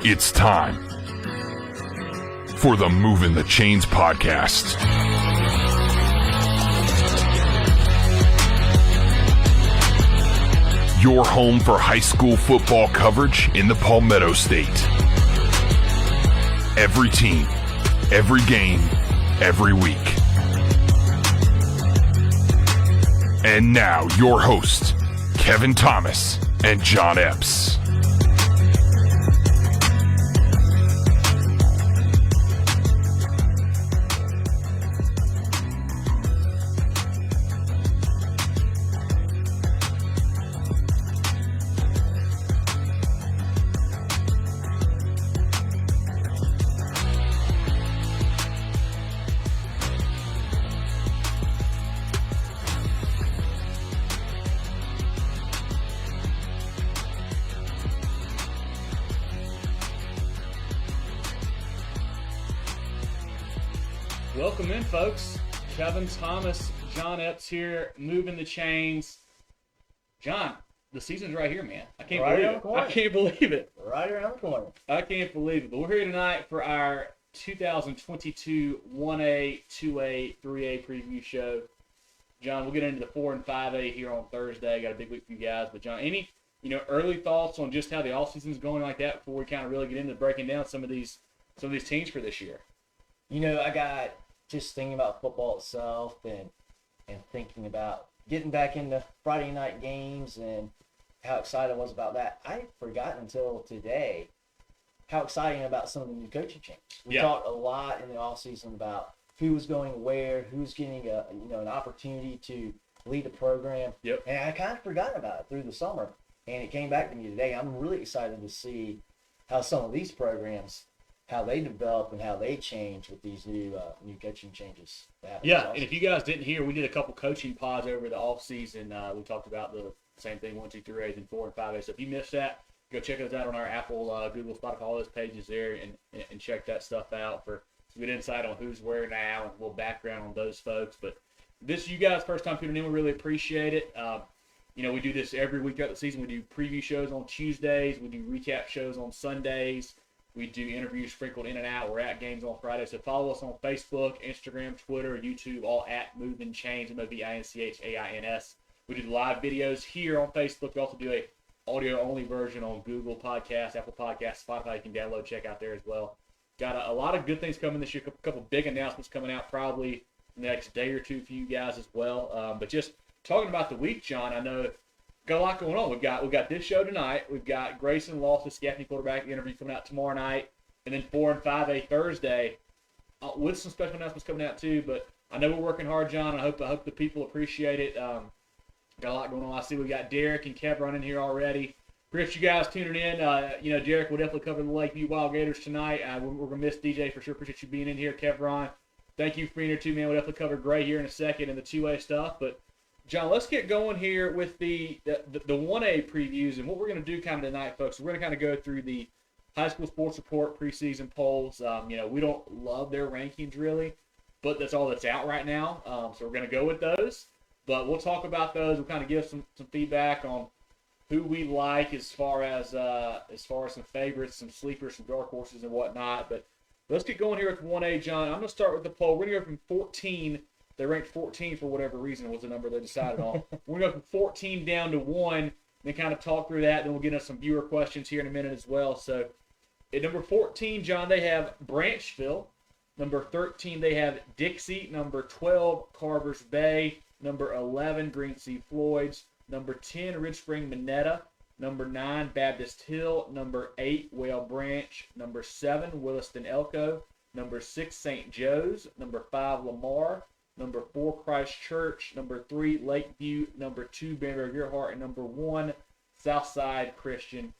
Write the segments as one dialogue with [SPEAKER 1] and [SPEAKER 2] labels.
[SPEAKER 1] It's time for the Movin the Chains podcast. Your home for high school football coverage in the Palmetto State. Every team, every game, every week. And now your hosts, Kevin Thomas and John Epps.
[SPEAKER 2] Welcome in, folks. Kevin Thomas, John Epps here, Movin the Chains. John, the season's right here, man. I can't believe it.
[SPEAKER 3] Right around the corner.
[SPEAKER 2] I can't believe it. But we're here tonight for our 2022 1A, 2A, 3A preview show. John, we'll get into the 4 and 5A here on Thursday. Got a big week for you guys. But John, any early thoughts on just how the offseason's going like that before we kind of really get into breaking down some of these teams for this year?
[SPEAKER 3] I got just thinking about football itself and thinking about getting back into Friday night games and how excited I was about that. I forgot until today how exciting about some of the new coaching changes. We talked a lot in the offseason about who was going where, who's getting an opportunity to lead the program.
[SPEAKER 2] Yep.
[SPEAKER 3] And I kind of forgot about it through the summer, and it came back to me today. I'm really excited to see how some of these programs, how they develop and how they change with these new coaching changes.
[SPEAKER 2] Yeah, and if you guys didn't hear, we did a couple coaching pods over the offseason. We talked about the same thing, 1, 2, 3As and 4 and 5A. So if you missed that, go check those out on our Apple, Google, Spotify, all those pages there, and check that stuff out for some good insight on who's where now and a little background on those folks. But this, you guys, first time tuning in, we really appreciate it. We do this every week throughout the season. We do preview shows on Tuesdays. We do recap shows on Sundays. We do interviews sprinkled in and out. We're at games on Friday. So follow us on Facebook, Instagram, Twitter, YouTube, all at Movin Chains, MOVINCHAINS. We do the live videos here on Facebook. We also do a audio-only version on Google Podcasts, Apple Podcasts, Spotify. You can download, check out there as well. Got a lot of good things coming this year. A couple big announcements coming out probably in the next day or two for you guys as well. But just talking about the week, John, I know got a lot going on. We've got this show tonight. We've got Grayson Loss, the schsfb quarterback interview coming out tomorrow night, and then 4 and 5A Thursday with some special announcements coming out too. But I know we're working hard, John. I hope the people appreciate it. Got a lot going on. I see we got Derek and Kev running here already. Appreciate you guys tuning in. Derek will definitely cover the Lakeview Wild Gators tonight. We're gonna miss DJ for sure. Appreciate you being in here, Kevron. Thank you for being here too, man. We'll definitely cover Gray here in a second and the 2A stuff, but John, let's get going here with the 1A previews, and what we're going to do kind of tonight, folks. We're going to kind of go through the High School Sports Report preseason polls. We don't love their rankings really, but that's all that's out right now. So we're going to go with those, but we'll talk about those. We'll kind of give some feedback on who we like as far as some favorites, some sleepers, some dark horses, and whatnot. But let's get going here with 1A, John. I'm going to start with the poll. We're going to go from 14. They ranked 14 for whatever reason was the number they decided on. We're going to go from 14 down to 1, then kind of talk through that. Then we'll get into some viewer questions here in a minute as well. So at number 14, John, they have Branchville. Number 13, they have Dixie. Number 12, Carvers Bay. Number 11, Green Sea Floyds. Number 10, Ridge Spring Minetta. Number 9, Baptist Hill. Number 8, Whale Branch. Number 7, Williston Elko. Number 6, St. Joe's. Number 5, Lamar. Number 4, Christ Church. Number 3, Lakeview. Number 2, Banbury-Gearhart. And number 1, Southside Christian.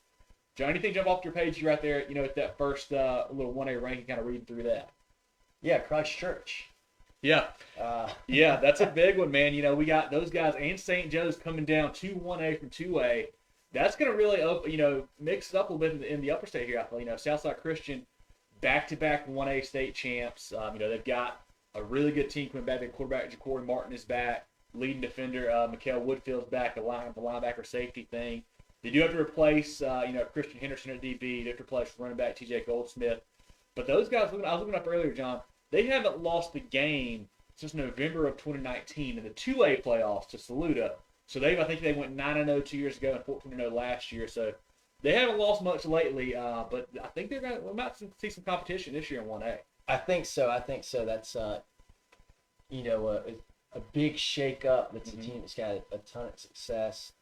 [SPEAKER 2] John, anything jump off your page right there, at that first little 1A ranking, kind of reading through that?
[SPEAKER 3] Yeah, Christ Church.
[SPEAKER 2] Yeah. Yeah, that's a big one, man. We got those guys and St. Joe's coming down to 1A from 2A. That's going to really, mix it up a little bit in the upper state here, I feel. Southside Christian, back-to-back 1A state champs. They've got a really good team coming back. Their quarterback, Ja'Cory Martin, is back. Leading defender, Mikael Woodfield's back, the linebacker safety thing. They do have to replace, Christian Henderson at DB. They have to replace running back T.J. Goldsmith. But those guys, I was looking up earlier, John, they haven't lost a game since November of 2019 in the 2A playoffs to Saluda. So I think they went 9-0 2 years ago and 14-0 last year. So they haven't lost much lately, but I think we might see some competition this year in 1A.
[SPEAKER 3] I think so. That's a big shakeup. That's a team that's got a ton of success.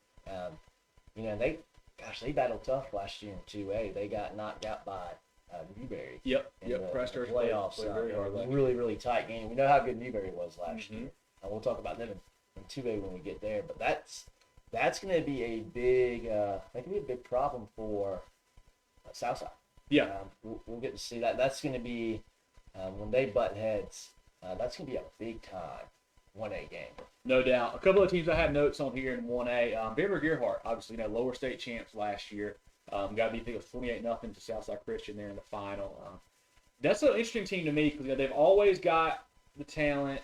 [SPEAKER 3] They battled tough last year in 2A. They got knocked out by Newberry.
[SPEAKER 2] Yep.
[SPEAKER 3] The playoffs.
[SPEAKER 2] Played very hard.
[SPEAKER 3] Really, really tight game. We know how good Newberry was last year. We'll talk about them in 2A when we get there. But that's going to be a big problem for Southside.
[SPEAKER 2] Yeah.
[SPEAKER 3] We'll get to see that. That's going to be when they butt heads. That's going to be a big time 1A game.
[SPEAKER 2] No doubt. A couple of teams I had notes on here in 1A. Bamberg-Earhart, obviously, lower state champs last year. Got to be, I think it was 28-0 to Southside Christian there in the final. That's an interesting team to me because they've always got the talent.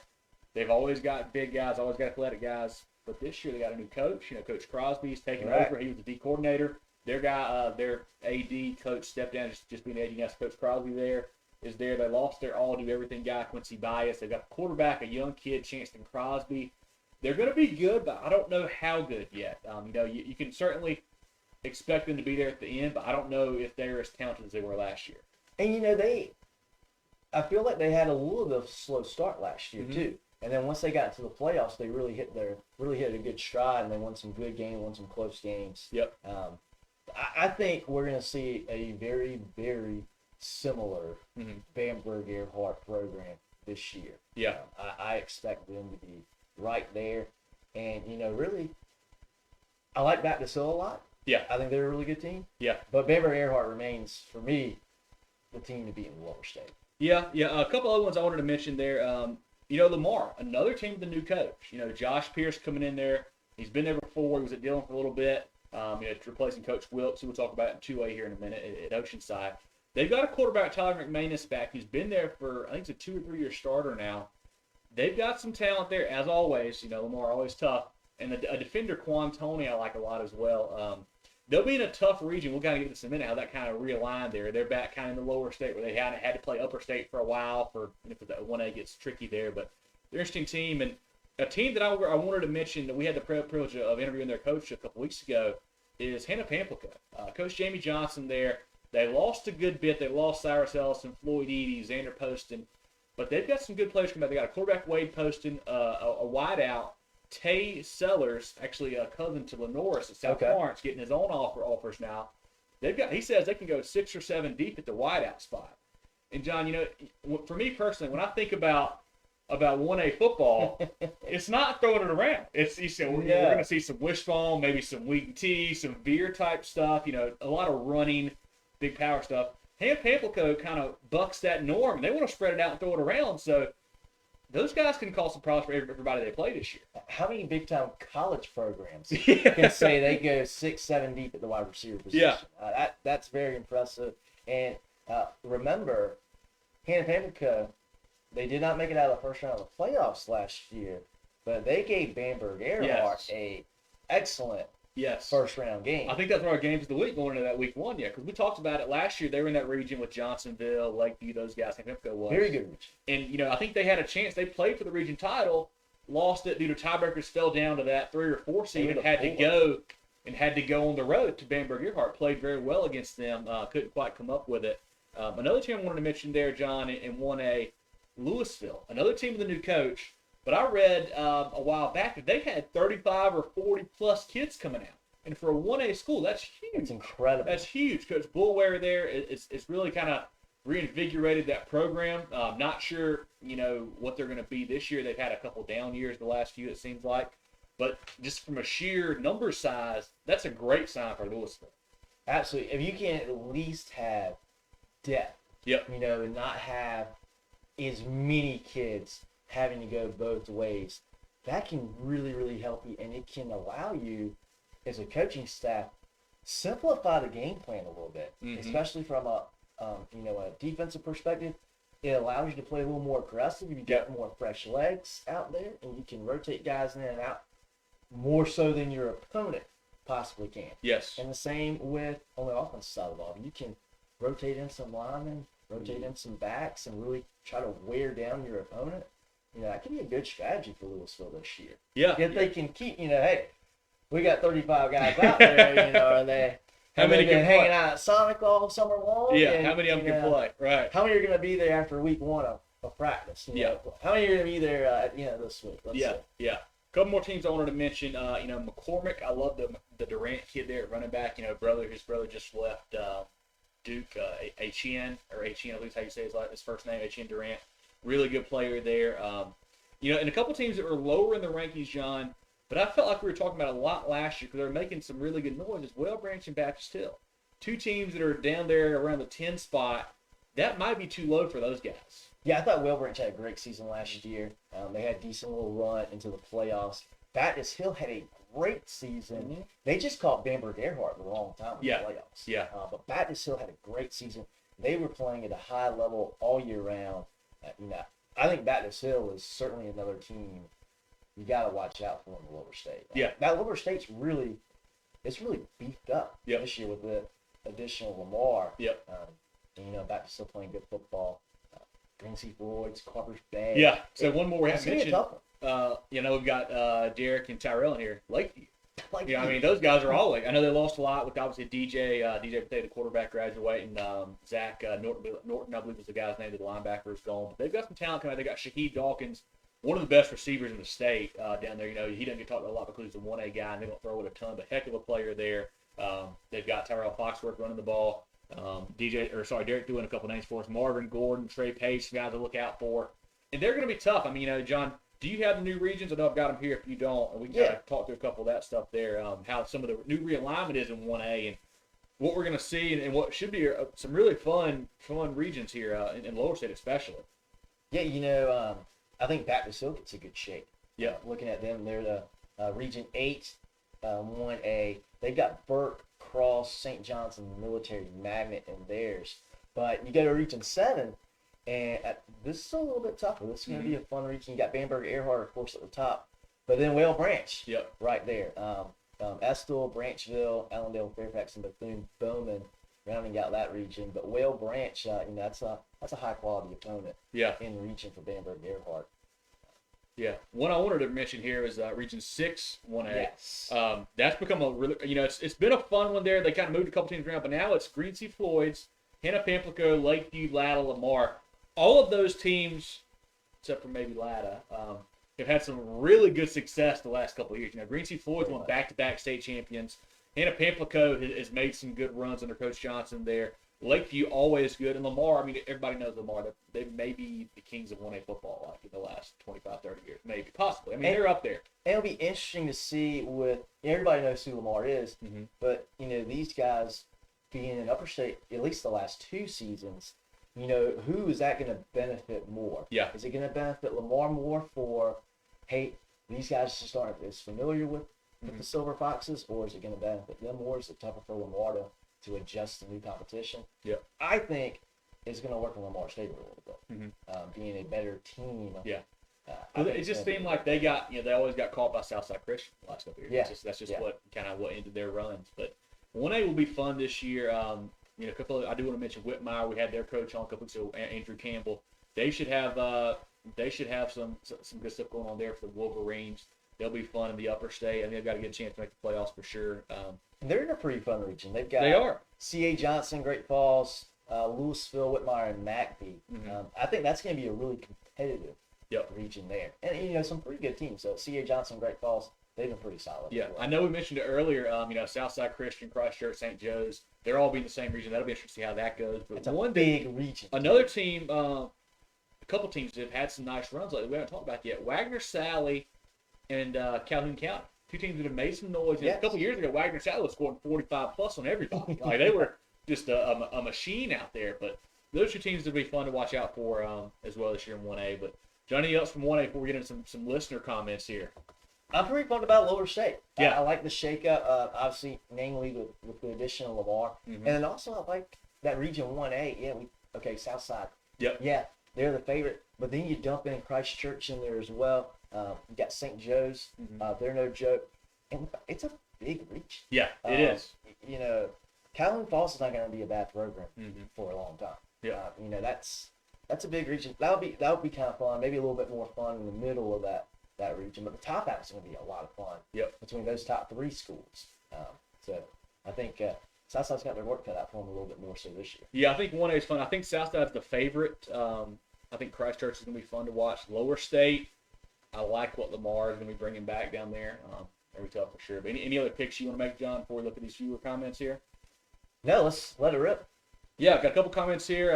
[SPEAKER 2] They've always got big guys, always got athletic guys. But this year they got a new coach. Coach Crosby's taking over. He was the D coordinator. Their guy, their AD coach stepped down, just being AD. Now Coach Crosby is there. They lost their all-do-everything guy, Quincy Bias. They've got the quarterback, a young kid, Chancellor Crosby. They're going to be good, but I don't know how good yet. You can certainly expect them to be there at the end, but I don't know if they're as talented as they were last year.
[SPEAKER 3] And I feel like they had a little bit of a slow start last year too. And then once they got into the playoffs, they really hit a good stride, and they won some good games, won some close games.
[SPEAKER 2] Yep.
[SPEAKER 3] I think we're going to see a very, very similar Bamberg-Earhart program this year.
[SPEAKER 2] Yeah.
[SPEAKER 3] I expect them to be right there. And, really, I like Baptist Hill a lot.
[SPEAKER 2] Yeah.
[SPEAKER 3] I think they're a really good team.
[SPEAKER 2] Yeah.
[SPEAKER 3] But Bamberg-Earhart remains, for me, the team to beat in the lower state.
[SPEAKER 2] Yeah. A couple other ones I wanted to mention there. Lamar, another team with a new coach. Josh Pierce coming in there. He's been there before. He was at Dillon for a little bit. Replacing Coach Wilkes, who we'll talk about in 2A here in a minute at Oceanside. They've got a quarterback, Tyler McManus, back. He's been there for, I think it's a 2 or 3 year starter now. They've got some talent there, as always. Lamar always tough. And a defender, Quan Tony, I like a lot as well. They'll be in a tough region. We'll kind of get this in a minute, how that kind of realigned there. They're back kind of in the lower state where they hadn't had to play upper state for a while if that 1A gets tricky there. But they're an interesting team. And a team that I wanted to mention that we had the privilege of interviewing their coach a couple weeks ago is Hannah Pamplico. Coach Jamie Johnson there. They lost a good bit. They lost Cyrus Ellison, Floyd Eady, Xander Poston. But they've got some good players coming back. They got a quarterback, Wade Poston, a wideout, Tay Sellers, actually a cousin to Lenoris at South Lawrence, getting his own offers now. He says they can go 6 or 7 deep at the wideout spot. And John, for me personally, when I think about 1A football, it's not throwing it around. We're going to see some wishbone, maybe some wheat and tea, some beer type stuff. A lot of running, big power stuff. Hannah Pamplico kind of bucks that norm, and they want to spread it out and throw it around. So those guys can cause some problems for everybody they play this year.
[SPEAKER 3] How many big-time college programs can say they go 6, 7 deep at the wide receiver position? Yeah. That's very impressive. And remember, Hannah Pamplico, they did not make it out of the first round of the playoffs last year, but they gave Bamberg-Earhart a excellent first-round game.
[SPEAKER 2] I think that's one of our games of the week going into that week 1, because we talked about it last year. They were in that region with Johnsonville, Lakeview, those guys. I think Pimco was.
[SPEAKER 3] Very good region.
[SPEAKER 2] And, I think they had a chance. They played for the region title, lost it due to tiebreakers, fell down to that 3 or 4 seed, and had to go on the road to Bamberg-Earhart. Played very well against them. Couldn't quite come up with it. Another team I wanted to mention there, John, in 1A, Louisville. Another team with a new coach. But I read a while back that they had 35 or 40-plus kids coming out. And for a 1A school, that's huge.
[SPEAKER 3] It's incredible.
[SPEAKER 2] That's huge. Coach Bullware there is really kind of reinvigorated that program. Not sure, what they're going to be this year. They've had a couple down years the last few, it seems like. But just from a sheer number size, that's a great sign for Louisville.
[SPEAKER 3] Absolutely. If you can at least have depth, and not have as many kids having to go both ways, that can really, really help you, and it can allow you, as a coaching staff, simplify the game plan a little bit, especially from a defensive perspective. It allows you to play a little more aggressive. You get more fresh legs out there, and you can rotate guys in and out more so than your opponent possibly can.
[SPEAKER 2] Yes.
[SPEAKER 3] And the same with on the offensive side of the ball. You can rotate in some linemen, rotate in some backs, and really try to wear down your opponent. That could be a good strategy for Louisville this year.
[SPEAKER 2] Yeah.
[SPEAKER 3] If they can keep, hey, we got 35 guys out there, are they?
[SPEAKER 2] How many
[SPEAKER 3] been
[SPEAKER 2] can
[SPEAKER 3] hanging
[SPEAKER 2] play?
[SPEAKER 3] out at Sonic all summer long?
[SPEAKER 2] Yeah,
[SPEAKER 3] and,
[SPEAKER 2] how many of them can play? Right.
[SPEAKER 3] How many are going to be there after week 1 of practice? How many are going to be there at this week? Let's see.
[SPEAKER 2] Yeah. A couple more teams I wanted to mention. McCormick, I love the Durant kid there, running back. His brother just left Duke, Etienne, or Etienne, at least how you say his first name, Etienne Durant. Really good player there. And a couple teams that were lower in the rankings, John, but I felt like we were talking about a lot last year because they were making some really good noises. Well Branch and Baptist Hill. 2 teams that are down there around the 10 spot. That might be too low for those guys.
[SPEAKER 3] Yeah, I thought Well Branch had a great season last year. They had a decent little run into the playoffs. Baptist Hill had a great season. Mm-hmm. They just caught Bamberg Earhart the wrong time in the playoffs.
[SPEAKER 2] Yeah.
[SPEAKER 3] But Baptist Hill had a great season. They were playing at a high level all year round. I think Baptist Hill is certainly another team you got to watch out for in the Lower State.
[SPEAKER 2] Yeah.
[SPEAKER 3] That Lower State's really beefed up this year with the addition of Lamar.
[SPEAKER 2] Yep.
[SPEAKER 3] Baptist Hill playing good football. Green Sea Floyd's, Carter's Bay.
[SPEAKER 2] Yeah. So one more we haven't mentioned.
[SPEAKER 3] We've
[SPEAKER 2] got Derek and Tyrell in here. Lakeview.
[SPEAKER 3] Yeah,
[SPEAKER 2] I mean, those guys are all I know they lost a lot with obviously DJ Potato, the quarterback, graduating. Zach Norton, I believe was the guy's name, the linebacker is gone. But they've got some talent coming out. They got Shaheed Dawkins, one of the best receivers in the state down there. He doesn't get talked about a lot because he's a 1A guy, and they don't throw it a ton, but heck of a player there. They've got Tyrell Foxworth running the ball. Derek doing a couple names for us. Marvin Gordon, Trey Pace, guys to look out for. And they're going to be tough. I mean, John, do you have the new regions? I know I've got them here if you don't. And we can kind of talk through a couple of that stuff there, how some of the new realignment is in 1A and what we're going to see and what should be some really fun regions here in Lower State especially.
[SPEAKER 3] Yeah, I think Baptist Hill gets a good shake.
[SPEAKER 2] Yeah.
[SPEAKER 3] Looking at them, they're the Region 8, 1A. They've got Burke, Cross, St. John's, and Military Magnet in theirs. But you go to Region 7, and this is a little bit tougher. This is going to be a fun region. You got Bamberg Earhart, of course, at the top. But then Whale Branch right there. Estill, Branchville, Allendale, Fairfax, and Bethune-Bowman rounding out that region. But Whale Branch, that's a high-quality opponent in the region for Bamberg Earhart.
[SPEAKER 2] Yeah. One I wanted to mention here is Region 6, 1A.
[SPEAKER 3] Yes.
[SPEAKER 2] That's become a really, it's been a fun one there. They kind of moved a couple teams around, but now it's Green Sea Floyd's, Hannah Pamplico, Lakeview, Latta, Lamar. All of those teams, except for maybe Latta, have had some really good success the last couple of years. Green Sea Floyd's won back-to-back state champions. Hannah Pamplico has made some good runs under Coach Johnson there. Lakeview always good. And Lamar, I mean, everybody knows Lamar. They may be the kings of 1A football in the last 25, 30 years. Maybe, possibly. I mean, they're up there.
[SPEAKER 3] And it'll be interesting to see everybody knows who Lamar is, but, these guys being in Upper State, at least the last 2 seasons, who is that going to benefit more?
[SPEAKER 2] Yeah.
[SPEAKER 3] Is it going to benefit Lamar more for, hey, these guys just aren't as familiar with the Silver Foxes, or is it going to benefit them more? Is it tougher for Lamar to adjust to new competition?
[SPEAKER 2] Yeah.
[SPEAKER 3] I think it's going to work in Lamar's favor a little bit, being a better team.
[SPEAKER 2] Yeah. It just seemed like they got, they always got caught by Southside Christian the last couple of years.
[SPEAKER 3] Yeah.
[SPEAKER 2] That's just what ended their runs. But 1A will be fun this year. I do want to mention Whitmire. We had their coach on a couple weeks ago, Andrew Campbell. They should have some good stuff going on there for the Wolverines. They'll be fun in the Upper State. I think they've got a good chance to make the playoffs for sure.
[SPEAKER 3] They're in a pretty fun region.
[SPEAKER 2] They are.
[SPEAKER 3] C.A. Johnson, Great Falls, Louisville, Whitmire, and McBee. I think that's going to be a really competitive region there. And, some pretty good teams. So C.A. Johnson, Great Falls, they've been pretty solid.
[SPEAKER 2] Yeah, I know we mentioned it earlier. Southside Christian, Christchurch, St. Joe's, they're all being the same region. That'll be interesting to see how that goes. But
[SPEAKER 3] it's a big region.
[SPEAKER 2] Another team, a couple teams that have had some nice runs lately. We haven't talked about yet. Wagner Sally and Calhoun County. 2 teams that have made some noise.
[SPEAKER 3] Yes.
[SPEAKER 2] A couple years ago, Wagner Sally was scoring 45+ on everybody. They were just a machine out there. But those 2 teams will be fun to watch out for as well this year in 1A. But Johnny else from 1A before we get into some listener comments here.
[SPEAKER 3] I'm pretty pumped about Lower State.
[SPEAKER 2] Yeah.
[SPEAKER 3] I like the shakeup, obviously, namely with the addition of Lamar. And then also I like that Region 1A. Yeah, Southside.
[SPEAKER 2] Yep.
[SPEAKER 3] Yeah, they're the favorite. But then you dump in Christchurch in there as well. You got St. Joe's. They're no joke. And it's a big reach.
[SPEAKER 2] Yeah, it is.
[SPEAKER 3] You know, Calhoun Falls is not going to be a bad program
[SPEAKER 2] Mm-hmm.
[SPEAKER 3] for a long time.
[SPEAKER 2] Yeah.
[SPEAKER 3] You know, that's a big region. That would be kind of fun. Maybe a little bit more fun in the middle of that region, but the top half is going to be a lot of fun.
[SPEAKER 2] Yep.
[SPEAKER 3] Between those top 3 schools. So I think Southside's got their work cut out for them a little bit more so this year.
[SPEAKER 2] Yeah, I think 1A is fun. I think Southside's the favorite. I think Christchurch is going to be fun to watch. Lower State, I like what Lamar is going to be bringing back down there. Every tough for sure. But any other picks you want to make, John, before we look at these viewer comments here?
[SPEAKER 3] No, let's let it rip.
[SPEAKER 2] Yeah, I've got a couple comments here.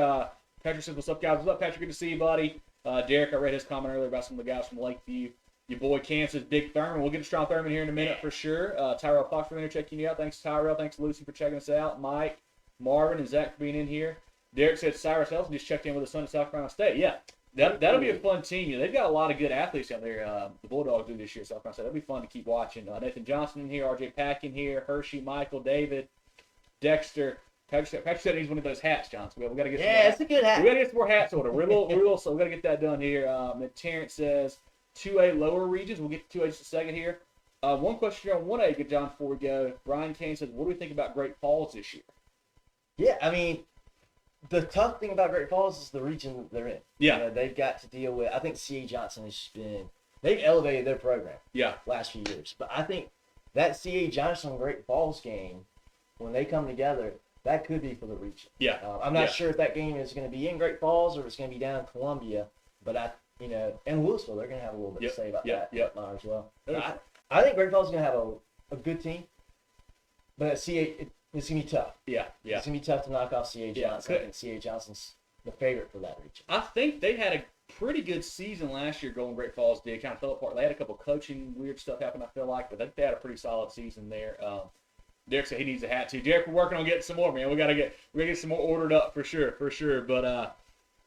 [SPEAKER 2] Patrick says, what's up, guys? What's up, Patrick? Good to see you, buddy. Derek, I read his comment earlier about some of the guys from Lakeview. Your boy Kansas, Big Thurman. We'll get to Strong Thurman here in a minute for sure. Tyrell Fox for checking you out. Thanks, Tyrell. Thanks, Lucy, for checking us out. Mike, Marvin, and Zach for being in here. Derek said Cyrus Elson just checked in with his son at South Carolina State. Yeah, that'll be a fun team. You know, they've got a lot of good athletes out there. The Bulldogs do this year at South Carolina State. That'll be fun to keep watching. Nathan Johnson in here, RJ Pack in here, Hershey, Michael, David, Dexter. Patrick said he's one of those hats, Johnson. We got to get.
[SPEAKER 3] Yeah, it's a good hat.
[SPEAKER 2] We got to get some more hats ordered. We're a little, so we got to get that done here. And Terrence says 2A lower regions. We'll get to 2A just a second here. One question here on 1A, good John, before we go. Brian Kane says, what do we think about Great Falls this year?
[SPEAKER 3] Yeah, I mean, the tough thing about Great Falls is the region they're in.
[SPEAKER 2] Yeah.
[SPEAKER 3] You know, they've got to deal with, I think C.A. Johnson has been, they've elevated their program
[SPEAKER 2] Yeah.
[SPEAKER 3] last few years. But I think that C.A. Johnson Great Falls game, when they come together, that could be for the region.
[SPEAKER 2] Yeah.
[SPEAKER 3] I'm not sure if that game is going to be in Great Falls or if it's going to be down in Columbia, but and Louisville, they're going to have a little bit to say about that as well. I think Great Falls is going to have a good team, but C.A. It's going to be tough.
[SPEAKER 2] Yeah.
[SPEAKER 3] It's going to be tough to knock off C.A. Johnson,
[SPEAKER 2] Yeah.
[SPEAKER 3] and C.A. Johnson's the favorite for that region.
[SPEAKER 2] I think they had a pretty good season last year. Golden Great Falls did. Kind of fell apart. They had a couple coaching weird stuff happen, I feel like, but I think they had a pretty solid season there. Derek said he needs a hat too. Derek, we're working on getting some more, man. We gotta get some more ordered up for sure. But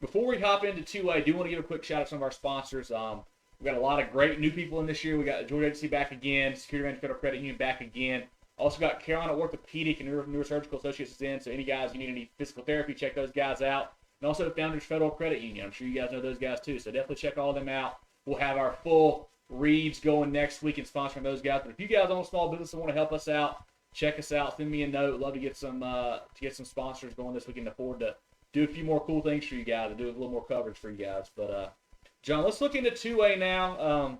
[SPEAKER 2] before we hop into 2A, I do want to give a quick shout out to some of our sponsors. We've got a lot of great new people in this year. We got Georgia Agency back again, Security Ranch Federal Credit Union back again. Also got Carolina Orthopedic and Neurosurgical Associates is in. So any guys you need any physical therapy, check those guys out. And also Founders Federal Credit Union. I'm sure you guys know those guys too. So definitely check all of them out. We'll have our full reads going next week and sponsoring those guys. But if you guys own a small business and want to help us out, check us out. Send me a note. Love to get some sponsors going this week and afford to do a few more cool things for you guys and do a little more coverage for you guys. But John, let's look into 2A now.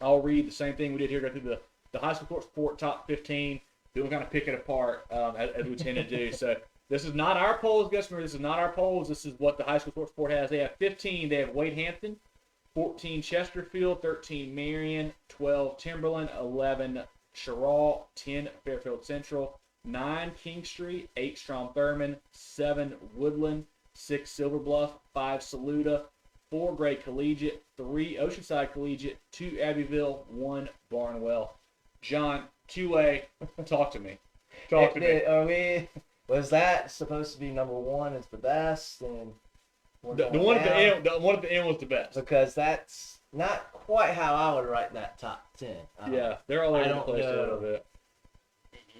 [SPEAKER 2] I'll read the same thing we did here. Go through the high school court sport top 15. Then we'll kind of pick it apart as we tend to do. So this is not our polls, guys. Remember, this is not our polls. This is what the high school court sport has. They have 15. They have Wade Hampton, 14 Chesterfield, 13 Marion, 12 Timberland, 11 Sherraw, 10 Fairfield Central, 9 King Street, 8 Strom Thurmond, 7 Woodland, 6 Silver Bluff, 5 Saluda, 4 Gray Collegiate, 3 Oceanside Collegiate, 2 Abbeville, 1 Barnwell. John, 2A, talk to me. Talk to me.
[SPEAKER 3] Was that supposed to be number 1 is the best? And
[SPEAKER 2] the one at the end, was the best.
[SPEAKER 3] Because that's not quite how I would write that top 10.
[SPEAKER 2] Yeah, they're all over the place a little bit.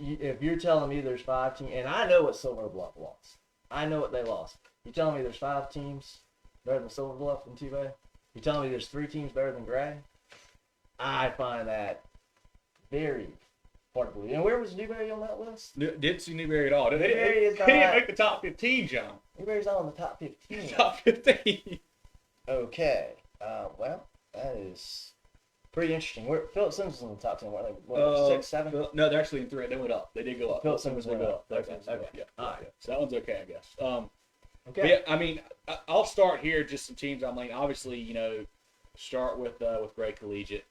[SPEAKER 3] If you're telling me there's 5 teams, and I know what Silver Bluff lost. I know what they lost. You're telling me there's 5 teams better than Silver Bluff in 2A? You're telling me there's 3 teams better than Gray? I find that very hard to believe. And where was Newberry on that list?
[SPEAKER 2] Didn't see Newberry at all. They
[SPEAKER 3] Newberry
[SPEAKER 2] didn't make the top 15, John.
[SPEAKER 3] Newberry's not on the top 15.
[SPEAKER 2] Top 15.
[SPEAKER 3] Okay. Well, that is pretty interesting. Philip Simmons was in the top 10. What, 6, 7?
[SPEAKER 2] No, they're actually in 3. They went up. They did go up.
[SPEAKER 3] Philip Simmons went up.
[SPEAKER 2] Okay. Yeah. All right. So that one's okay, I guess.
[SPEAKER 3] Okay.
[SPEAKER 2] Yeah, I mean, I'll start here. Just some teams. I mean, obviously, start with Gray Collegiate.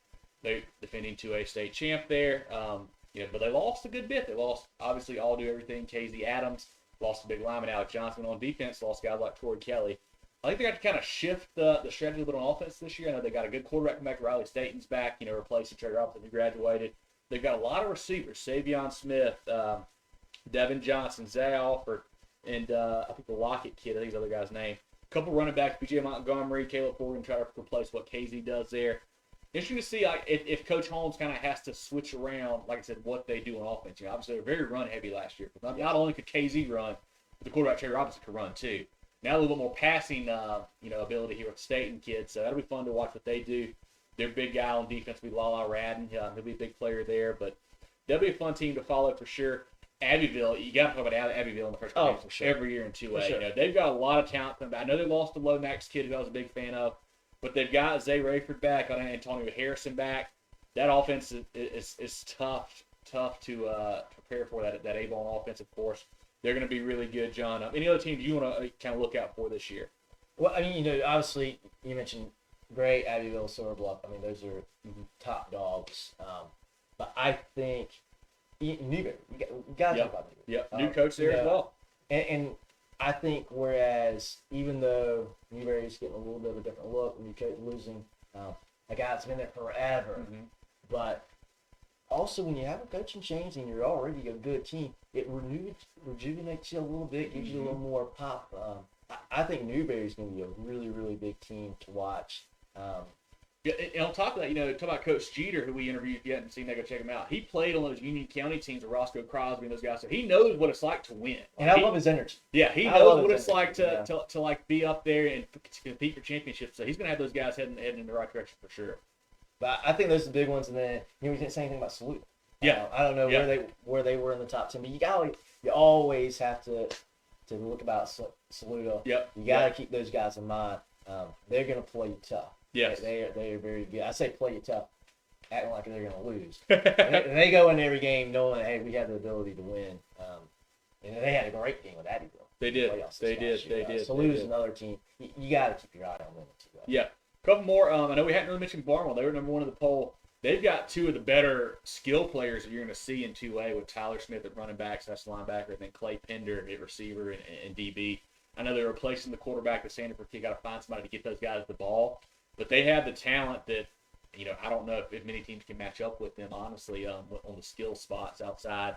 [SPEAKER 2] They're defending 2A state champ there. But they lost a good bit. They lost, obviously, all do everything. KZ Adams lost a big lineman. Alex Johnson on defense. Lost guys like Torrey Kelly. I think they got to kind of shift the strategy a little bit on offense this year. I know they got a good quarterback back. Riley Staten's back, replacing Trey Robinson, who graduated. They've got a lot of receivers. Savion Smith, Devin Johnson, Zay Alford, and I think the Lockett kid, I think his other guy's name. A couple running backs, B.J. Montgomery, Caleb Corrigan, try to replace what KZ does there. Interesting to see if Coach Holmes kind of has to switch around, like I said, what they do on offense. Obviously, they're very run-heavy last year. Not only could KZ run, but the quarterback, Trey Robinson, could run too. Now a little bit more passing, ability here with the Staten kids. So that'll be fun to watch what they do. Their big guy on defense will be Lala Radden. He'll be a big player there. But they'll be a fun team to follow for sure. Abbeville, you got to talk about Abbeville in the first game
[SPEAKER 3] for sure.
[SPEAKER 2] every year in 2A.
[SPEAKER 3] Sure.
[SPEAKER 2] You know, they've got a lot of talent coming back. I know they lost the Lomax kid who I was a big fan of, but they've got Zay Rayford back, got Antonio Harrison back. That offense is tough to prepare for. That A-ball offense, of course. They're going to be really good, John. Any other teams you want to kind of look out for this year?
[SPEAKER 3] Well, I mean, you know, obviously you mentioned Gray, Abbeville, Silver Bluff. I mean, those are top dogs. But I think Newberry. You got to talk about Newberry.
[SPEAKER 2] Yep, new coach there as well.
[SPEAKER 3] And I think whereas even though Newberry's getting a little bit of a different look, new coach losing a guy that's been there forever, but also when you have a coaching change and you're already a good team, it rejuvenates you a little bit, gives you a little more pop. I think Newberry's going to be a really, really big team to watch.
[SPEAKER 2] Yeah, and on top of that, you know, talk about Coach Jeter, who we interviewed. If you haven't seen that, go check him out. He played on those Union County teams with Roscoe Crosby and those guys, so he knows what it's like to win.
[SPEAKER 3] And I love his energy.
[SPEAKER 2] Yeah, he knows what it's like to like be up there and to compete for championships. So he's going to have those guys heading in the right direction for sure.
[SPEAKER 3] But I think those are the big ones. And then we didn't say anything about Saluda.
[SPEAKER 2] Yeah,
[SPEAKER 3] I don't know where they were in the top 10, but you always have to look about Saluda.
[SPEAKER 2] Yep.
[SPEAKER 3] You got to keep those guys in mind. They're going to play you tough.
[SPEAKER 2] Yes.
[SPEAKER 3] They are very good. I say play you tough, acting like they're going to lose. and they go into every game knowing, hey, we have the ability to win. And they had a great game with Abbeville.
[SPEAKER 2] They did. They did.
[SPEAKER 3] Saluda's another team. You got to keep your eye on them too.
[SPEAKER 2] Yeah. A couple more. I know we hadn't really mentioned Barnwell. They were number one in the poll. They've got two of the better skill players that you're going to see in 2A with Tyler Smith at running back, so that's linebacker, and then Clay Pender at receiver and DB. I know they're replacing the quarterback at Sanford. You got to find somebody to get those guys the ball. But they have the talent that, you know, I don't know if many teams can match up with them, honestly, on the skill spots outside.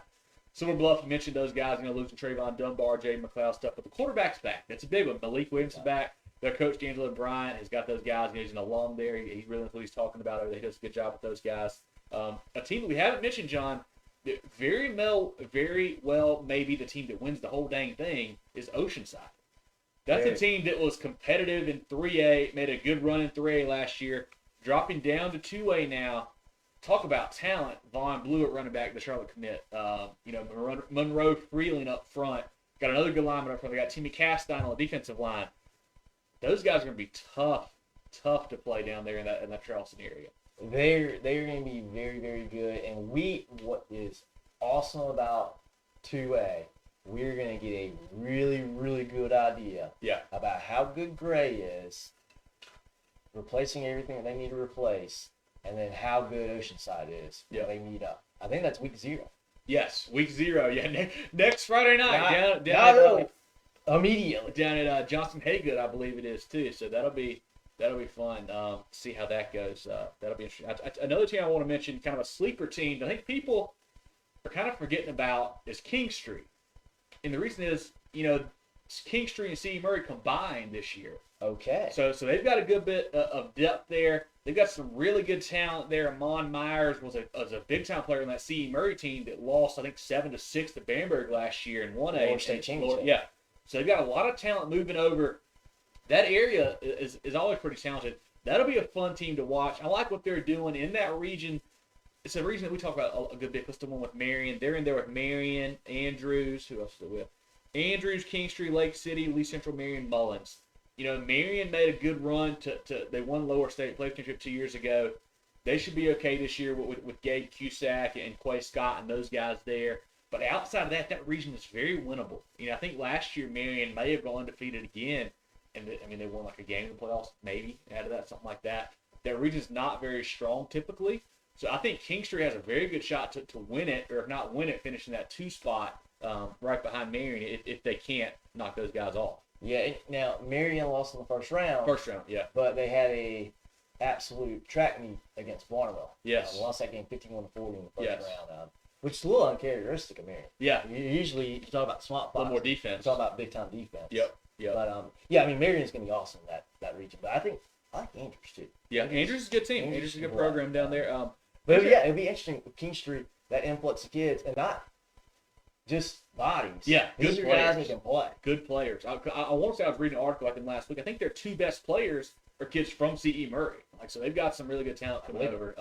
[SPEAKER 2] Silver Bluff, you mentioned those guys, you know, losing Trayvon Dunbar, Jaden McLeod stuff, but the quarterback's back. That's a big one. Malik Williams is back. Their coach, D'Angelo Bryant, has got those guys. He's an alum there. He really knows what he's talking about. He does a good job with those guys. A team that we haven't mentioned, John, that very well maybe the team that wins the whole dang thing is Oceanside. That's a team that was competitive in 3A, made a good run in 3A last year, dropping down to 2A now. Talk about talent. Vaughn Blue at running back, the Charlotte commit. You know, Monroe Freeland up front. Got another good lineman up front. They got Timmy Castine on the defensive line. Those guys are going to be tough to play down there in that Charleston area.
[SPEAKER 3] They're going to be very, very good. And what is awesome about 2A, we're going to get a really, really good idea about how good Gray is, replacing everything that they need to replace, and then how good Oceanside is when they meet up. I think that's week 0.
[SPEAKER 2] Yes, week 0. Yeah, next Friday night
[SPEAKER 3] immediately
[SPEAKER 2] down at Johnson Haygood, I believe it is too. So that'll be fun. See how that goes. That'll be interesting. Another team I want to mention, kind of a sleeper team that I think people are kind of forgetting about, is King Street. And the reason is, you know, King Street and C.E. Murray combined this year.
[SPEAKER 3] Okay.
[SPEAKER 2] So they've got a good bit of depth there. They've got some really good talent there. Amon Myers was a big-time player on that C.E. Murray team that lost, I think, 7-6 to Bamberg last year in 1A.
[SPEAKER 3] Lower state championship.
[SPEAKER 2] Yeah. So they've got a lot of talent moving over. That area is always pretty talented. That'll be a fun team to watch. I like what they're doing in that region. It's a region that we talk about a good bit. What's the one with Marion? They're in there with Marion, Andrews. Who else is it with? Andrews, King Street, Lake City, Lee Central, Marion, Mullins. You know, Marion made a good run they won Lower State Play Championship 2 years ago. They should be okay this year with Gabe Cusack and Quay Scott and those guys there. But outside of that region is very winnable. You know, I think last year Marion may have gone undefeated again. And they won like a game in the playoffs, maybe, out of that, something like that. That region's not very strong typically. So I think King Street has a very good shot to win it, or if not win it, finish in that 2 spot right behind Marion if they can't knock those guys off.
[SPEAKER 3] Yeah, now Marion lost in the first round.
[SPEAKER 2] Yeah.
[SPEAKER 3] But they had a absolute track meet against Barnwell.
[SPEAKER 2] Yes.
[SPEAKER 3] Lost that game 51-40 in the first round, which is a little uncharacteristic of Marion.
[SPEAKER 2] Yeah.
[SPEAKER 3] Usually you talk about swamp fox.
[SPEAKER 2] A little more defense.
[SPEAKER 3] You talk about big-time defense.
[SPEAKER 2] Yep.
[SPEAKER 3] But, I mean, Marion's going to be awesome in that region. But I like Andrews, too.
[SPEAKER 2] Yeah, Andrews is a good team. Andrews is a good program down there.
[SPEAKER 3] But, yeah, it'd be interesting with King Street, that influx of kids, and not just bodies.
[SPEAKER 2] Yeah,
[SPEAKER 3] these are guys that can play.
[SPEAKER 2] Good players. I want to say I was reading an article like them last week. I think their 2 best players are kids from C.E. Murray. So they've got some really good talent coming over.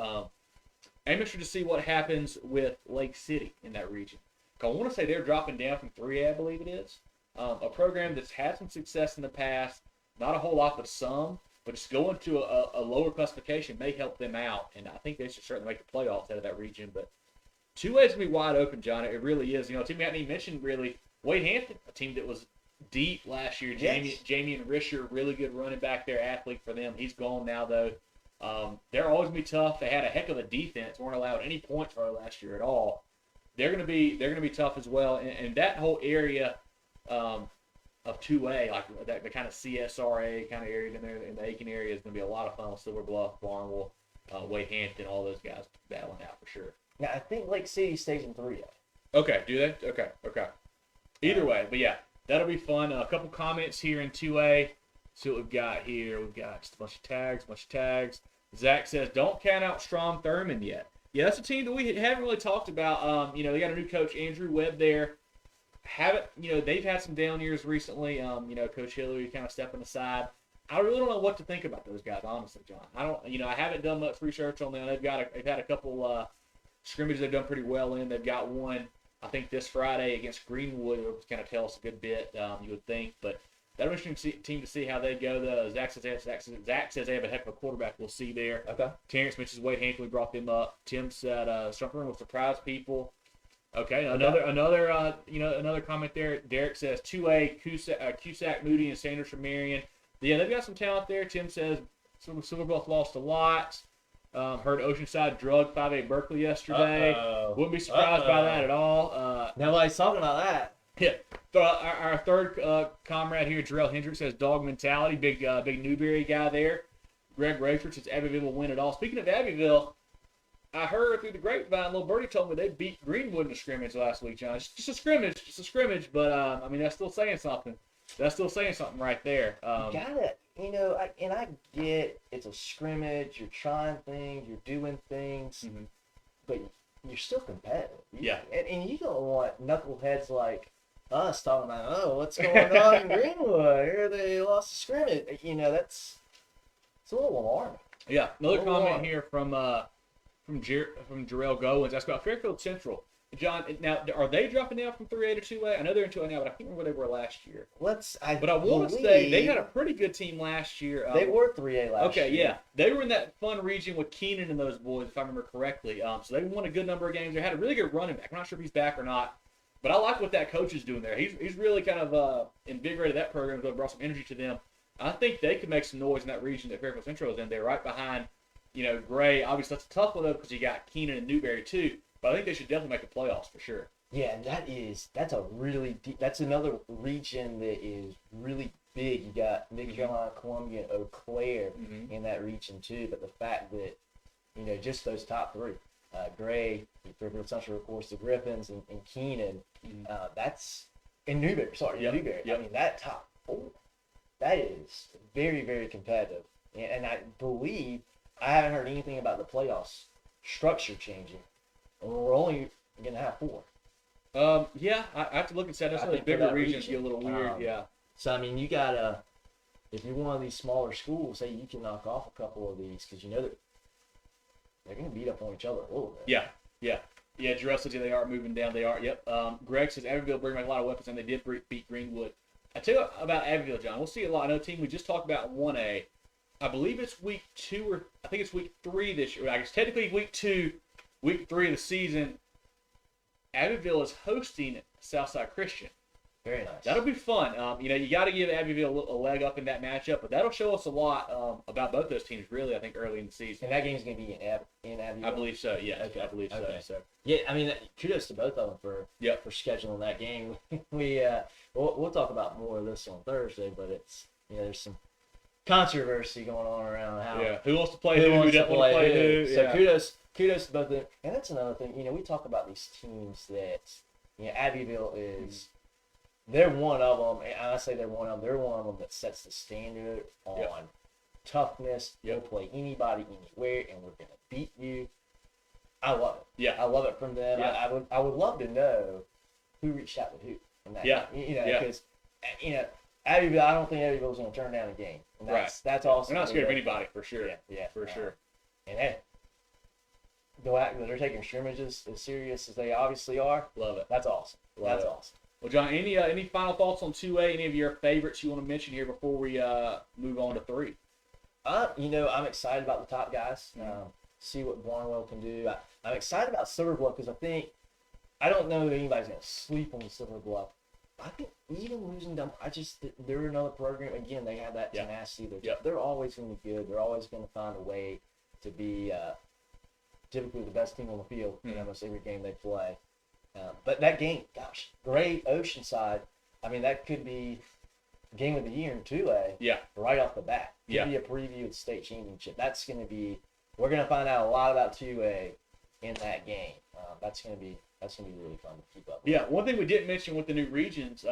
[SPEAKER 2] I'm interested to see what happens with Lake City in that region. 'Cause I want to say they're dropping down from 3A, I believe it is. A program that's had some success in the past, not a whole lot, but some. But just going to a lower classification may help them out, and I think they should certainly make the playoffs out of that region. But 2A is going to be wide open, John. It really is. You know, a team we haven't even mentioned really, Wade Hampton, a team that was deep last year. Jamie and Risher, really good running back there, athlete for them. He's gone now, though. They're always going to be tough. They had a heck of a defense. Weren't allowed any points for last year at all. They're going to be tough as well. And that whole area of 2A, like the kind of CSRA kind of area in there in the Aiken area is going to be a lot of fun with Silver Bluff, Barnwell, Wade Hampton, all those guys battling out for sure.
[SPEAKER 3] Now, I think Lake City stays in 3A.
[SPEAKER 2] Okay, do they? Okay. Either way, but yeah, that'll be fun. A couple comments here in 2A. See what we've got here. We've got just a bunch of tags. Zach says, don't count out Strom Thurmond yet. Yeah, that's a team that we haven't really talked about. You know, they got a new coach, Andrew Webb, there. They've had some down years recently. Coach Hillary kind of stepping aside. I really don't know what to think about those guys, honestly, John. I haven't done much research on them. They've had a couple scrimmages they've done pretty well in. They've got one, I think, this Friday against Greenwood. It kind of tell us a good bit, you would think. But that'll be an interesting team to see how they go. Zach says they have a heck of a quarterback. We'll see there. Okay. Terrence mentions Wade Hampton. We brought them up. Tim said Strumper will surprise people. Okay. Another comment there. Derek says 2A Cusack, Moody, and Sanders from Marion. Yeah, they've got some talent there. Tim says Silver Bluff lost a lot. Heard Oceanside drug 5A Berkeley yesterday. Wouldn't be surprised by that at all.
[SPEAKER 3] Nobody's talking about that.
[SPEAKER 2] Yeah. Our third comrade here, Jarrell Hendricks, says dog mentality. Big Newberry guy there. Greg Rayford says Abbeville will win it all. Speaking of Abbeville, I heard through the grapevine, little birdie told me they beat Greenwood in a scrimmage last week, John. It's just a scrimmage, but that's still saying something. That's still saying something right there.
[SPEAKER 3] You gotta, I get it's a scrimmage. You're trying things, you're doing things, but you're still competitive. And you don't want knuckleheads like us talking about, what's going on in Greenwood? Here they lost a scrimmage. It's a little alarming.
[SPEAKER 2] Yeah. Another comment here from Jarrell Goins. That's about Fairfield Central. John, now, are they dropping down from 3A to 2A? I know they're in 2A now, but I can't remember where they were last year. I want to say they had a pretty good team last year.
[SPEAKER 3] They were 3A last year.
[SPEAKER 2] Okay, yeah. They were in that fun region with Keenan and those boys, if I remember correctly. So they won a good number of games. They had a really good running back. I'm not sure if he's back or not, but I like what that coach is doing there. He's really kind of invigorated that program, brought some energy to them. I think they could make some noise in that region that Fairfield Central is in. They're right behind, Gray. Obviously, that's a tough one, though, because you got Keenan and Newberry, too. But I think they should definitely make the playoffs for sure.
[SPEAKER 3] Yeah, and that's a really deep, that's another region that is really big. You got North Carolina, Columbia, and Eau Claire in that region too. But the fact that, just those top three, Gray, Fairfield Central, of course, the Griffins, and Keenan, that's, and Newberry, Newberry.
[SPEAKER 2] Yep.
[SPEAKER 3] I mean, that top four, that is very, very competitive. And I believe, I haven't heard anything about the playoffs structure changing. We're only going to have 4.
[SPEAKER 2] Yeah, I have to look and see. That's the bigger regions get a little weird, yeah.
[SPEAKER 3] So, you got to, if you're one of these smaller schools, you can knock off a couple of these because that they're going to beat up on each other a little bit.
[SPEAKER 2] Yeah. Jarrell says they are moving down. They are, yep. Greg says Abbeville bring back a lot of weapons, and they did beat Greenwood. I tell you about Abbeville, John. We'll see a lot. I know a team we just talked about in 1A. I believe it's week 2 or I think it's week 3 this year. I guess technically week 2. Week 3 of the season, Abbeville is hosting Southside Christian.
[SPEAKER 3] Very nice.
[SPEAKER 2] That'll be fun. You got to give Abbeville a leg up in that matchup, but that'll show us a lot about both those teams, really, I think, early in the season.
[SPEAKER 3] And that game's going to be in Abbeville?
[SPEAKER 2] I believe so, yeah.
[SPEAKER 3] Okay.
[SPEAKER 2] I believe so.
[SPEAKER 3] Yeah, kudos to both of them for scheduling that game. We'll talk about more of this on Thursday, but it's, there's some controversy going on around how
[SPEAKER 2] who wants to play who doesn't want to play who.
[SPEAKER 3] So kudos to both of them. And that's another thing. We talk about these teams that, Abbeville is, they're one of them. And I say they're one of them. They're one of them that sets the standard on toughness. We'll play anybody, anywhere, and we're going to beat you. I love it.
[SPEAKER 2] Yeah.
[SPEAKER 3] I love it from them.
[SPEAKER 2] Yeah.
[SPEAKER 3] I would love to know who reached out with who. In that game. Because, Abbeville, I don't think Abbeville's going to turn down a game. And that's awesome.
[SPEAKER 2] They're not scared of anybody, for sure.
[SPEAKER 3] Yeah.
[SPEAKER 2] For sure.
[SPEAKER 3] And hey, go out, they're taking scrimmages as serious as they obviously are.
[SPEAKER 2] Love it.
[SPEAKER 3] That's awesome. That's awesome.
[SPEAKER 2] Well, John, any final thoughts on 2A? Any of your favorites you want to mention here before we move on to 3?
[SPEAKER 3] I'm excited about the top guys. See what Barnwell can do. I'm excited about Silver Bluff because I don't know if anybody's going to sleep on Silver Bluff. I think even losing them, they're another program. Again, they have that tenacity. They're always going to be good. They're always going to find a way to be typically the best team on the field in almost every game they play. But that game, gosh, great Oceanside. I mean, that could be game of the year in 2A.
[SPEAKER 2] Yeah.
[SPEAKER 3] Right off the bat. Could be a preview of the state championship. That's going to be. We're going to find out a lot about 2A in that game. That's going to be really fun to keep up with.
[SPEAKER 2] Yeah, one thing we didn't mention with the new regions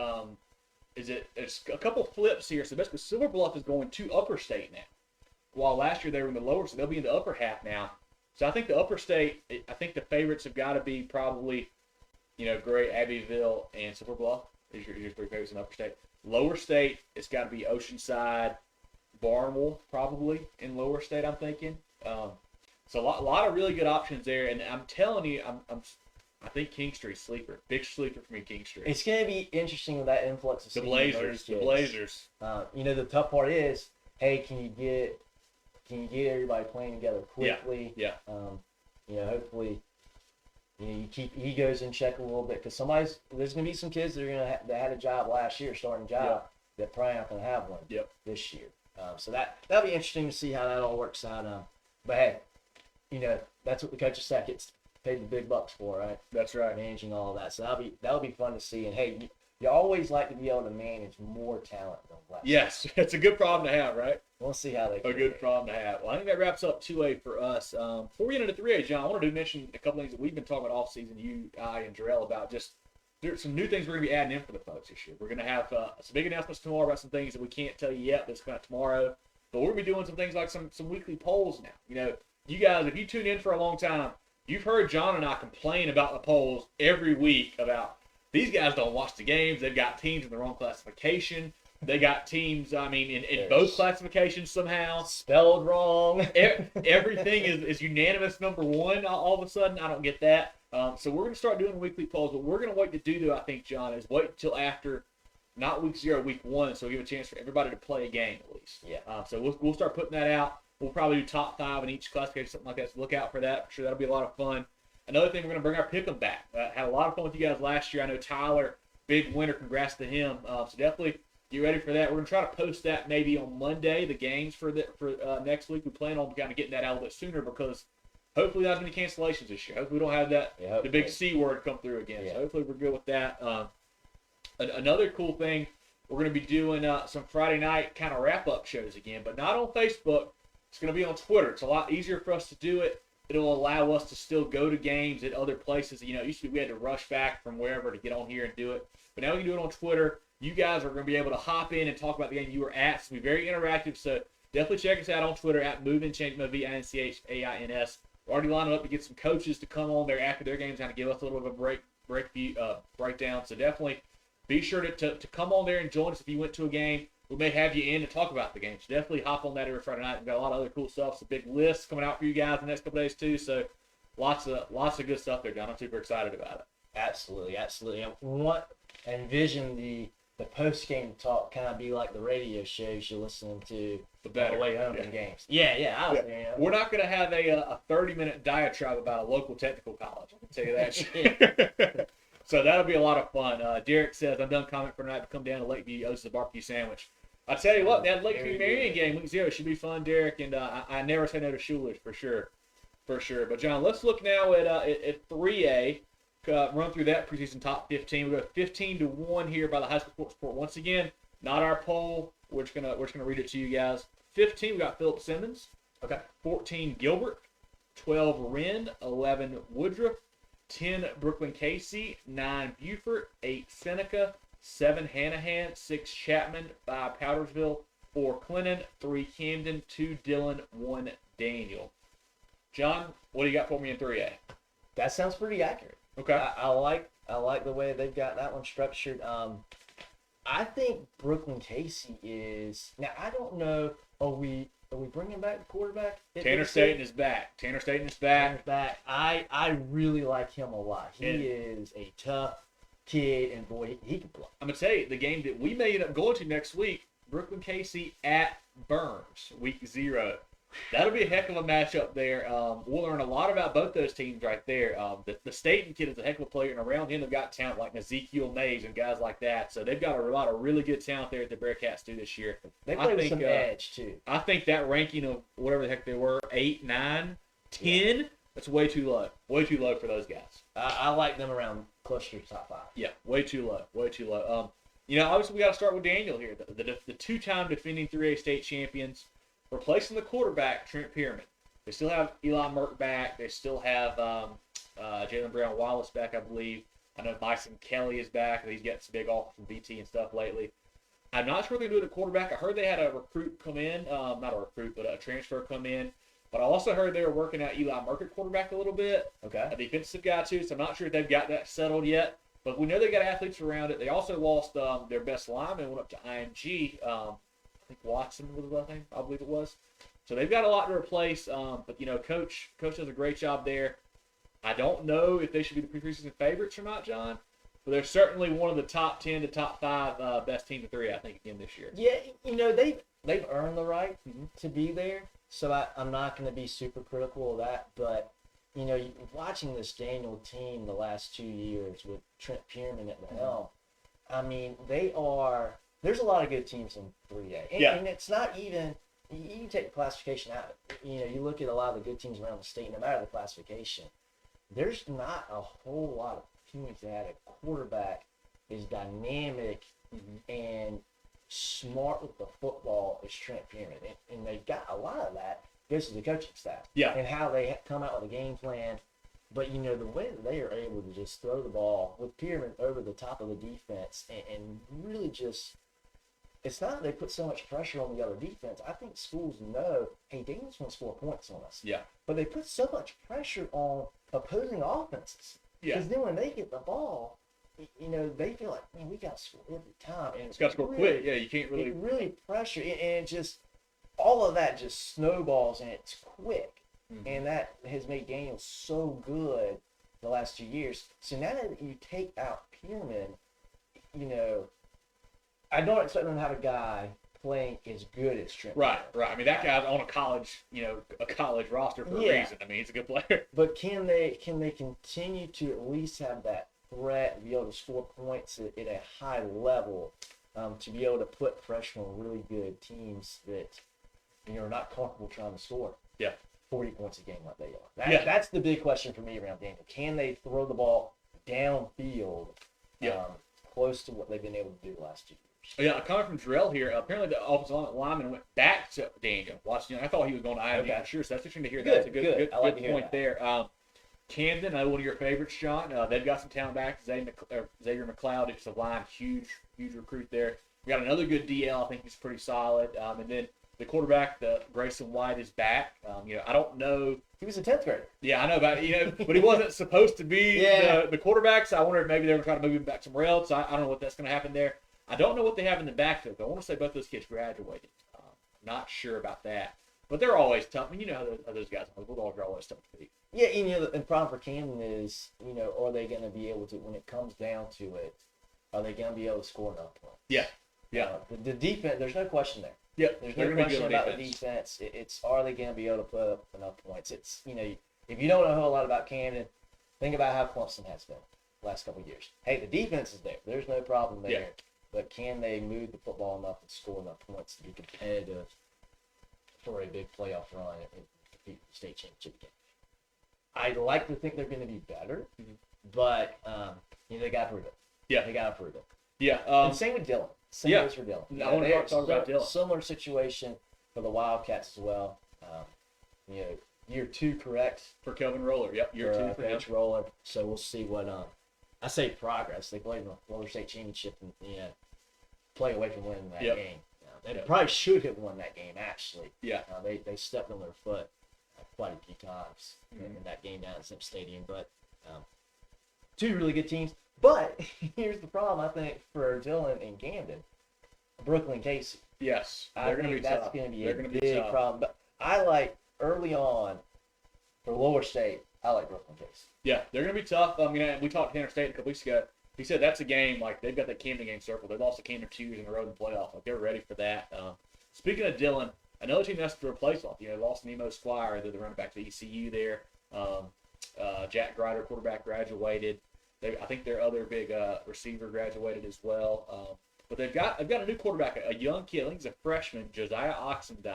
[SPEAKER 2] is that there's a couple flips here. So basically, Silver Bluff is going to Upper State now, while last year they were in the lower, so they'll be in the upper half now. So I think the Upper State, I think the favorites have got to be probably, Gray, Abbeville, and Silver Bluff. These are your 3 favorites in Upper State. Lower State, it's got to be Oceanside, Barnwell, probably in Lower State, I'm thinking. So a lot of really good options there, and I'm telling you, I think Kingstree sleeper, big sleeper for me, Kingstree.
[SPEAKER 3] It's going to be interesting with that influx of
[SPEAKER 2] the Blazers.
[SPEAKER 3] The tough part is, hey, can you get everybody playing together quickly?
[SPEAKER 2] Yeah.
[SPEAKER 3] Hopefully, you keep egos in check a little bit because there's going to be some kids that had a job last year, starting a job, that probably not going to have one this year. So that'll be interesting to see how that all works out. But hey, that's what the coaching staff gets paid the big bucks for, right?
[SPEAKER 2] That's right.
[SPEAKER 3] Managing all of that. So that'll be fun to see. And hey, you always like to be able to manage more talent than less.
[SPEAKER 2] Yes, it's a good problem to have, right?
[SPEAKER 3] We'll see how they.
[SPEAKER 2] A good problem to have. Well, I think that wraps up 2A for us. Before we get into 3A, John, I wanted to mention a couple things that we've been talking about off season. You, I, and Jarrell about just there's some new things we're going to be adding in for the folks this year. We're going to have some big announcements tomorrow about some things that we can't tell you yet, but it's coming out tomorrow. But we're going to be doing some things like some weekly polls now. You guys, if you tune in for a long time, you've heard John and I complain about the polls every week about these guys don't watch the games. They've got teams in the wrong classification. They got teams, in both classifications somehow.
[SPEAKER 3] Spelled wrong.
[SPEAKER 2] Everything is unanimous number 1 all of a sudden. I don't get that. So we're going to start doing weekly polls. What we're going to wait to do, though, I think, John, is wait until after, not week 0, week 1, so we give a chance for everybody to play a game at least.
[SPEAKER 3] Yeah.
[SPEAKER 2] So we'll start putting that out. We'll probably do top 5 in each classification, something like that. So look out for that. I'm sure that'll be a lot of fun. Another thing, we're going to bring our pick'em back. Had a lot of fun with you guys last year. I know Tyler, big winner. Congrats to him. So definitely get ready for that. We're going to try to post that maybe on Monday, the games for next week. We plan on kind of getting that out a little bit sooner because hopefully not as many cancellations this year. Hopefully we don't have the big C word come through again. Yeah. So hopefully we're good with that. Another cool thing, we're going to be doing some Friday night kind of wrap-up shows again, but not on Facebook. It's going to be on Twitter. It's a lot easier for us to do it. It'll allow us to still go to games at other places. It used to be we had to rush back from wherever to get on here and do it. But now we can do it on Twitter. You guys are going to be able to hop in and talk about the game you were at. It's going to be very interactive. So definitely check us out on Twitter at Movin Chains, MOVINCHAINS. We're already lining up to get some coaches to come on there after their games and give us a little bit of a breakdown. So definitely be sure to come on there and join us if you went to a game. We may have you in to talk about the game. So definitely hop on that every Friday night. We've got a lot of other cool stuff. Some big lists coming out for you guys in the next couple days too. So lots of good stuff there, John. I'm super excited about it.
[SPEAKER 3] Absolutely. I envision the post-game talk kind of be like the radio shows you're listening to
[SPEAKER 2] the better
[SPEAKER 3] on the way home in games.
[SPEAKER 2] We're not going to have a 30-minute diatribe about a local technical college. I can tell you that. So that'll be a lot of fun. Derek says, I'm done comment for tonight to come down to Lakeview. Owes a barbecue sandwich. I tell you what, that Lakeview Marion game, week 0, should be fun, Derek. And I never say no to Schuler's for sure. But, John, let's look now at 3A. Run through that preseason top 15. We got 15-1 here by the High School Sports Report. Once again, not our poll. We're just gonna read it to you guys. 15, we got Philip Simmons.
[SPEAKER 3] Okay.
[SPEAKER 2] 14, Gilbert. 12, Wren. 11, Woodruff. 10, Brooklyn Casey. 9, Beaufort. 8, Seneca. 7, Hanahan. 6, Chapman. 5, Powdersville. 4, Clinton. 3, Camden. 2, Dillon. 1, Daniel. John, what do you got for me in 3A?
[SPEAKER 3] That sounds pretty accurate.
[SPEAKER 2] Okay.
[SPEAKER 3] I like the way they've got that one structured. I think Brooklyn Casey is now. I don't know. Are we bringing back the quarterback?
[SPEAKER 2] Tanner Staten is back. Tanner's back.
[SPEAKER 3] I really like him a lot. He is a tough kid, and boy, he can play.
[SPEAKER 2] I'm gonna tell you the game that we may end up going to next week. Brooklyn Casey at Burns, week 0. That'll be a heck of a matchup there. We'll learn a lot about both those teams right there. The Staten kid is a heck of a player, and around him they've got talent like Ezekiel Mays and guys like that. So they've got a lot of really good talent there at the Bearcats do this year.
[SPEAKER 3] They play with some edge, too.
[SPEAKER 2] I think that ranking of whatever the heck they were, 8, 9, 10, that's way too low. Way too low for those guys.
[SPEAKER 3] I like them around closer to top 5.
[SPEAKER 2] Yeah, way too low. Way too low. Obviously we got to start with Daniel here. The two-time defending 3A state champions. Replacing the quarterback, Trent Pierman. They still have Eli Merck back. They still have Jalen Brown Wallace back, I believe. I know Bison Kelly is back. He's got some big offers from BT and stuff lately. I'm not sure what they're doing at quarterback. I heard they had a recruit come in. Not a recruit, but a transfer come in. But I also heard they were working out Eli Merck at quarterback a little bit.
[SPEAKER 3] Okay.
[SPEAKER 2] A defensive guy, too. So I'm not sure if they've got that settled yet. But we know they got athletes around it. They also lost their best lineman, went up to IMG. I think Watson was the name, I believe it was. So they've got a lot to replace. But Coach does a great job there. I don't know if they should be the preseason favorites or not, John. But they're certainly one of the top 10 to top 5 best teams of 3, I think, again this year.
[SPEAKER 3] Yeah, they've earned the right to be there. So I'm not going to be super critical of that. But watching this Daniel team the last 2 years with Trent Pierman at the helm, I mean, there's a lot of good teams in 3A. And it's not even, you take the classification out. You look at a lot of the good teams around the state, no matter the classification, there's not a whole lot of teams that had a quarterback is dynamic and smart with the football as Trent Pierman. And they've got a lot of that goes to the coaching staff.
[SPEAKER 2] Yeah.
[SPEAKER 3] And how they come out with a game plan. But, the way that they are able to just throw the ball with Pierman over the top of the defense and really just – it's not that they put so much pressure on the other defense. I think schools know, hey, Daniel's going to score points on us.
[SPEAKER 2] Yeah.
[SPEAKER 3] But they put so much pressure on opposing offenses.
[SPEAKER 2] Yeah.
[SPEAKER 3] Because then when they get the ball, they feel like, man, we got to score every time. And
[SPEAKER 2] it's got to score quick. Yeah, you can't really –
[SPEAKER 3] it really pressure. And just all of that just snowballs, and it's quick. And that has made Daniel so good the last 2 years. So now that you take out Pierman, I don't expect them to have a guy playing as good as Trent.
[SPEAKER 2] Right. I mean, that guy's on a college roster for a reason. I mean, he's a good player.
[SPEAKER 3] But can they continue to at least have that threat and be able to score points at a high level to be able to put pressure on really good teams that are not comfortable trying to score?
[SPEAKER 2] Yeah.
[SPEAKER 3] 40 points a game like they are. That's the big question for me around Daniel. Can they throw the ball downfield close to what they've been able to do the last 2 years?
[SPEAKER 2] Yeah, a comment from Jarrell here. Apparently the offensive lineman went back to Daniel. I thought he was going to IMG for sure, so that's interesting to hear. That's a good point there. Camden, one of your favorites, John. They've got some talent back. Xavier McLeod, defensive line, huge recruit there. We got another good DL. I think he's pretty solid. And then the quarterback, Grayson White, is back. I don't know.
[SPEAKER 3] He was a 10th grader.
[SPEAKER 2] Yeah, I know about it. But he wasn't supposed to be the quarterback, so I wonder if maybe they're going to try to move him back somewhere else. I don't know what that's going to happen there. I don't know what they have in the backfield. I want to say both those kids graduated. Not sure about that. But they're always tough. I mean, how those guys are. Bulldogs are always tough to beat.
[SPEAKER 3] Yeah, the problem for Camden is, are they going to be able to, when it comes down to it, are they going to be able to score enough points?
[SPEAKER 2] Yeah.
[SPEAKER 3] The defense, there's no question there.
[SPEAKER 2] Yeah,
[SPEAKER 3] there's no question about the defense. It's are they going to be able to put up enough points? It's if you don't know a whole lot about Camden, think about how Clemson has been the last couple of years. Hey, the defense is there. There's no problem there.
[SPEAKER 2] Yeah.
[SPEAKER 3] But can they move the football enough and score enough points to be competitive for a big playoff run and compete for the state championship game? I'd like to think they're going to be better, but they got to prove it.
[SPEAKER 2] Yeah,
[SPEAKER 3] they got to prove it.
[SPEAKER 2] Yeah,
[SPEAKER 3] and same with Dillon. Same goes for Dillon.
[SPEAKER 2] I want to talk about Dillon.
[SPEAKER 3] Similar situation for the Wildcats as well. Year 2 correct
[SPEAKER 2] for Kelvin Roller. Yep, year 2 for
[SPEAKER 3] Coach Roller. So we'll see what I say progress. They played in the Florida State Championship and play away from winning that game. They probably should have won that game actually.
[SPEAKER 2] Yeah.
[SPEAKER 3] They stepped on their foot quite a few times in that game down at Zip Stadium, but two really good teams. But here's the problem, I think, for Dylan and Camden. Brooklyn Casey.
[SPEAKER 2] Yes,
[SPEAKER 3] I
[SPEAKER 2] they're going to
[SPEAKER 3] think
[SPEAKER 2] be
[SPEAKER 3] that's
[SPEAKER 2] tough.
[SPEAKER 3] going to be
[SPEAKER 2] They're
[SPEAKER 3] a
[SPEAKER 2] gonna be
[SPEAKER 3] big
[SPEAKER 2] tough.
[SPEAKER 3] problem. But I like early on for Lower State. I like Brooklyn Casey.
[SPEAKER 2] Yeah, they're going to be tough. I mean, we talked to Tanner State a couple weeks ago. He said that's a game, like, they've got that Camden game circled. They lost to Camden 2 years in a row in the playoff. Like, they're ready for that. Speaking of Dylan, another team that's to replace off. You know, lost Nemo Squire, they're the running back to ECU there. Jack Grider, quarterback, graduated. I think their other big receiver graduated as well. But they've got a new quarterback, a young kid. I think he's a freshman, Josiah Oxendine.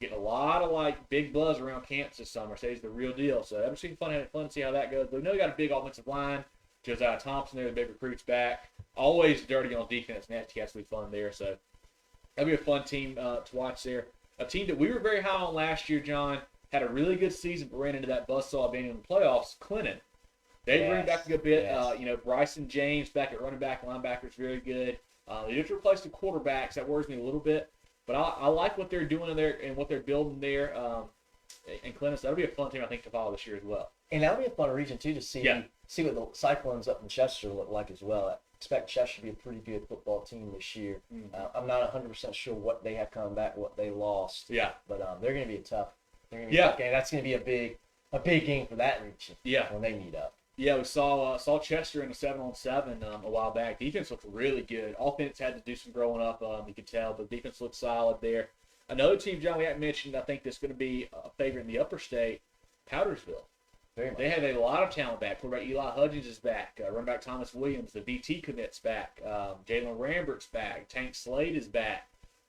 [SPEAKER 2] Getting a lot of like big buzz around camps this summer. Say he's the real deal. So that'll be fun to see how that goes. But we know we got a big offensive line. Josiah Thompson there, the big recruits back. Always dirty on defense. Nasty has to be fun there. So that'll be a fun team to watch there. A team that we were very high on last year, John, had a really good season, but ran into that buzzsaw being in the playoffs. Clinton. They bring back a good bit.
[SPEAKER 3] Yes.
[SPEAKER 2] Bryson James back at running back, linebacker is very good. They just replaced the quarterbacks. That worries me a little bit. But I like what they're doing in there and what they're building there in Clinton. So that'll be a fun team, I think, to follow this year as well.
[SPEAKER 3] And that'll be a fun region, too, to see what the Cyclones up in Chester look like as well. I expect Chester to be a pretty good football team this year. I'm not 100% sure what they have come back, what they lost.
[SPEAKER 2] Yeah.
[SPEAKER 3] But they're going to be a tough game. That's going to be a big game for that region when they meet up.
[SPEAKER 2] Yeah, we saw Chester in a 7-on-7 a while back. Defense looked really good. Offense had to do some growing up, you could tell, but defense looked solid there. Another team, John, we haven't mentioned, I think that's going to be a favorite in the upper state, Powdersville.
[SPEAKER 3] Very much.
[SPEAKER 2] They have a lot of talent back. Quarterback Eli Hudgens is back. Running back Thomas Williams, the VT commits back. Jalen Rambert's back. Tank Slade is back.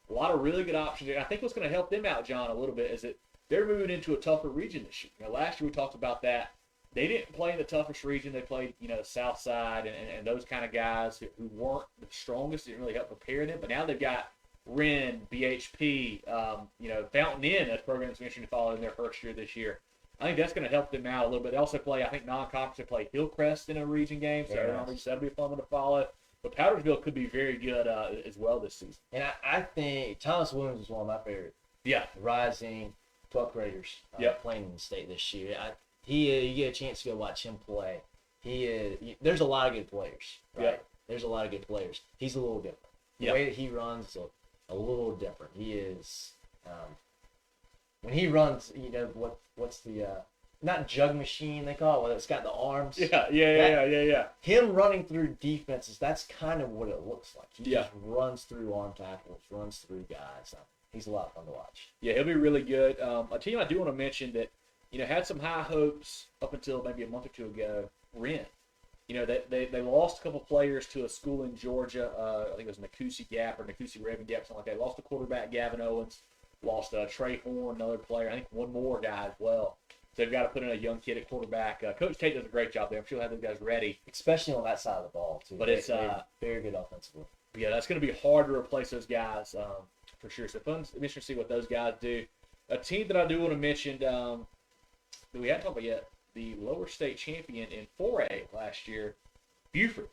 [SPEAKER 2] A lot of really good options. I think what's going to help them out, John, a little bit is that they're moving into a tougher region this year. Last year we talked about that. They didn't play in the toughest region. They played, South Side and those kind of guys who weren't the strongest. Didn't really help prepare them. But now they've got Wren, BHP, Fountain Inn as programs mentioned to follow in their first year this year. I think that's going to help them out a little bit. They also play, I think, non-conference. They play Hillcrest in a region game, so that'll be a fun one to follow. But Powdersville could be very good as well this season.
[SPEAKER 3] And I think Thomas Williams is one of my favorite.
[SPEAKER 2] Yeah.
[SPEAKER 3] Rising 12th graders playing in the state this year. You get a chance to go watch him play. There's a lot of good players, right?
[SPEAKER 2] Yeah.
[SPEAKER 3] There's a lot of good players. He's a little different. The way that he runs is a little different. He is, when he runs, what's the, not jug machine they call it, well, it's got the arms.
[SPEAKER 2] Yeah.
[SPEAKER 3] Him running through defenses, that's kind of what it looks like. He just runs through arm tackles, runs through guys. He's a lot of fun to watch.
[SPEAKER 2] Yeah, he'll be really good. A team I do want to mention that, had some high hopes up until maybe a month or two ago, Wren. They lost a couple players to a school in Georgia. I think it was Nakusi Gap or Nakusi Raven Gap, something like that. Lost a quarterback, Gavin Owens. Lost Trey Horn, another player. I think one more guy as well. So they've got to put in a young kid at quarterback. Coach Tate does a great job there. I'm sure he'll have those guys ready.
[SPEAKER 3] Especially on that side of the ball, too.
[SPEAKER 2] But it's
[SPEAKER 3] very good offensively.
[SPEAKER 2] Yeah, that's going to be hard to replace those guys for sure. So fun, interesting to see what those guys do. A team that I do want to mention that we haven't talked about yet, the lower state champion in 4A last year, Buford,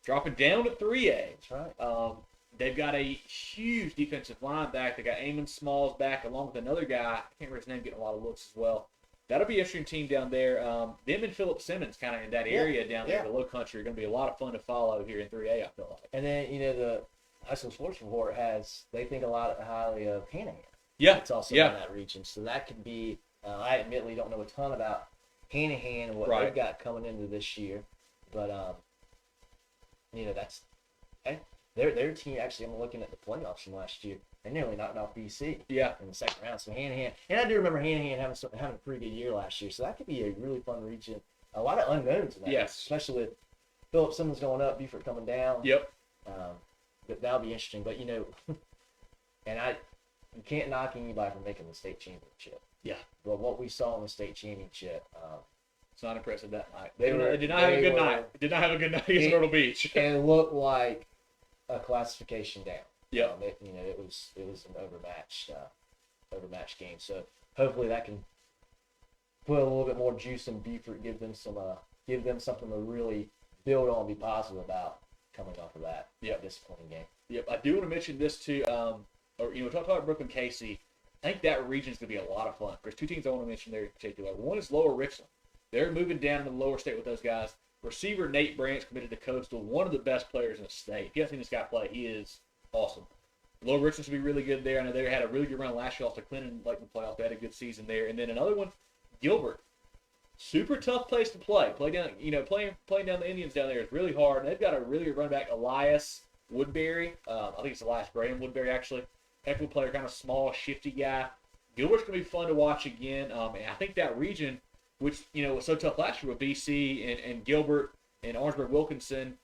[SPEAKER 2] dropping down to 3A.
[SPEAKER 3] That's right.
[SPEAKER 2] They've got a huge defensive line back. They got Eamon Smalls back along with another guy. I can't remember his name, getting a lot of looks as well. That'll be an interesting team down there. Them and Philip Simmons kind of in that area down there, the low country, are going to be a lot of fun to follow here in 3A, I feel like.
[SPEAKER 3] And then, the High School Sports Report they think a lot highly of Hanahan.
[SPEAKER 2] Yeah.
[SPEAKER 3] It's also in that region. So that could be, I admittedly don't know a ton about Hanahan and what they've got coming into this year. But, that's, their team, actually, I'm looking at the playoffs from last year. They nearly knocked off BC in the second round. So Hanahan, and I do remember Hanahan having a pretty good year last year. So that could be a really fun region. A lot of unknowns in that.
[SPEAKER 2] Yes.
[SPEAKER 3] Especially with Philip Simmons going up, Buford coming down.
[SPEAKER 2] Yep.
[SPEAKER 3] That'll be interesting. But, you can't knock anybody from making the state championship.
[SPEAKER 2] Yeah.
[SPEAKER 3] But what we saw in the state championship,
[SPEAKER 2] it's not impressive that night. They did not have a good night. Did not have a good night against Myrtle Beach.
[SPEAKER 3] And it looked like a classification down.
[SPEAKER 2] Yeah.
[SPEAKER 3] It was an overmatched game. So hopefully that can put a little bit more juice in Buford, give them something to really build on, and be positive about coming off of that disappointing game.
[SPEAKER 2] Yep. I do want to mention this too. We talked about Brooklyn Casey. I think that region's going to be a lot of fun. There's two teams I want to mention there in particular. One is Lower Richland. They're moving down to the lower state with those guys. Receiver Nate Branch committed to Coastal, one of the best players in the state. If you haven't seen this guy play, he is awesome. Low Richland should be really good there. I know they had a really good run last year off to Clinton late in the playoffs. They had a good season there. And then another one, Gilbert. Super tough place to play. Playing down the Indians down there is really hard. And they've got a really good running back, Elias Woodbury. I think it's Elias Graham Woodbury, actually. Heck of a player, kind of small, shifty guy. Gilbert's going to be fun to watch again. And I think that region, which, was so tough last year with BC and Gilbert and Orangeburg Wilkinson,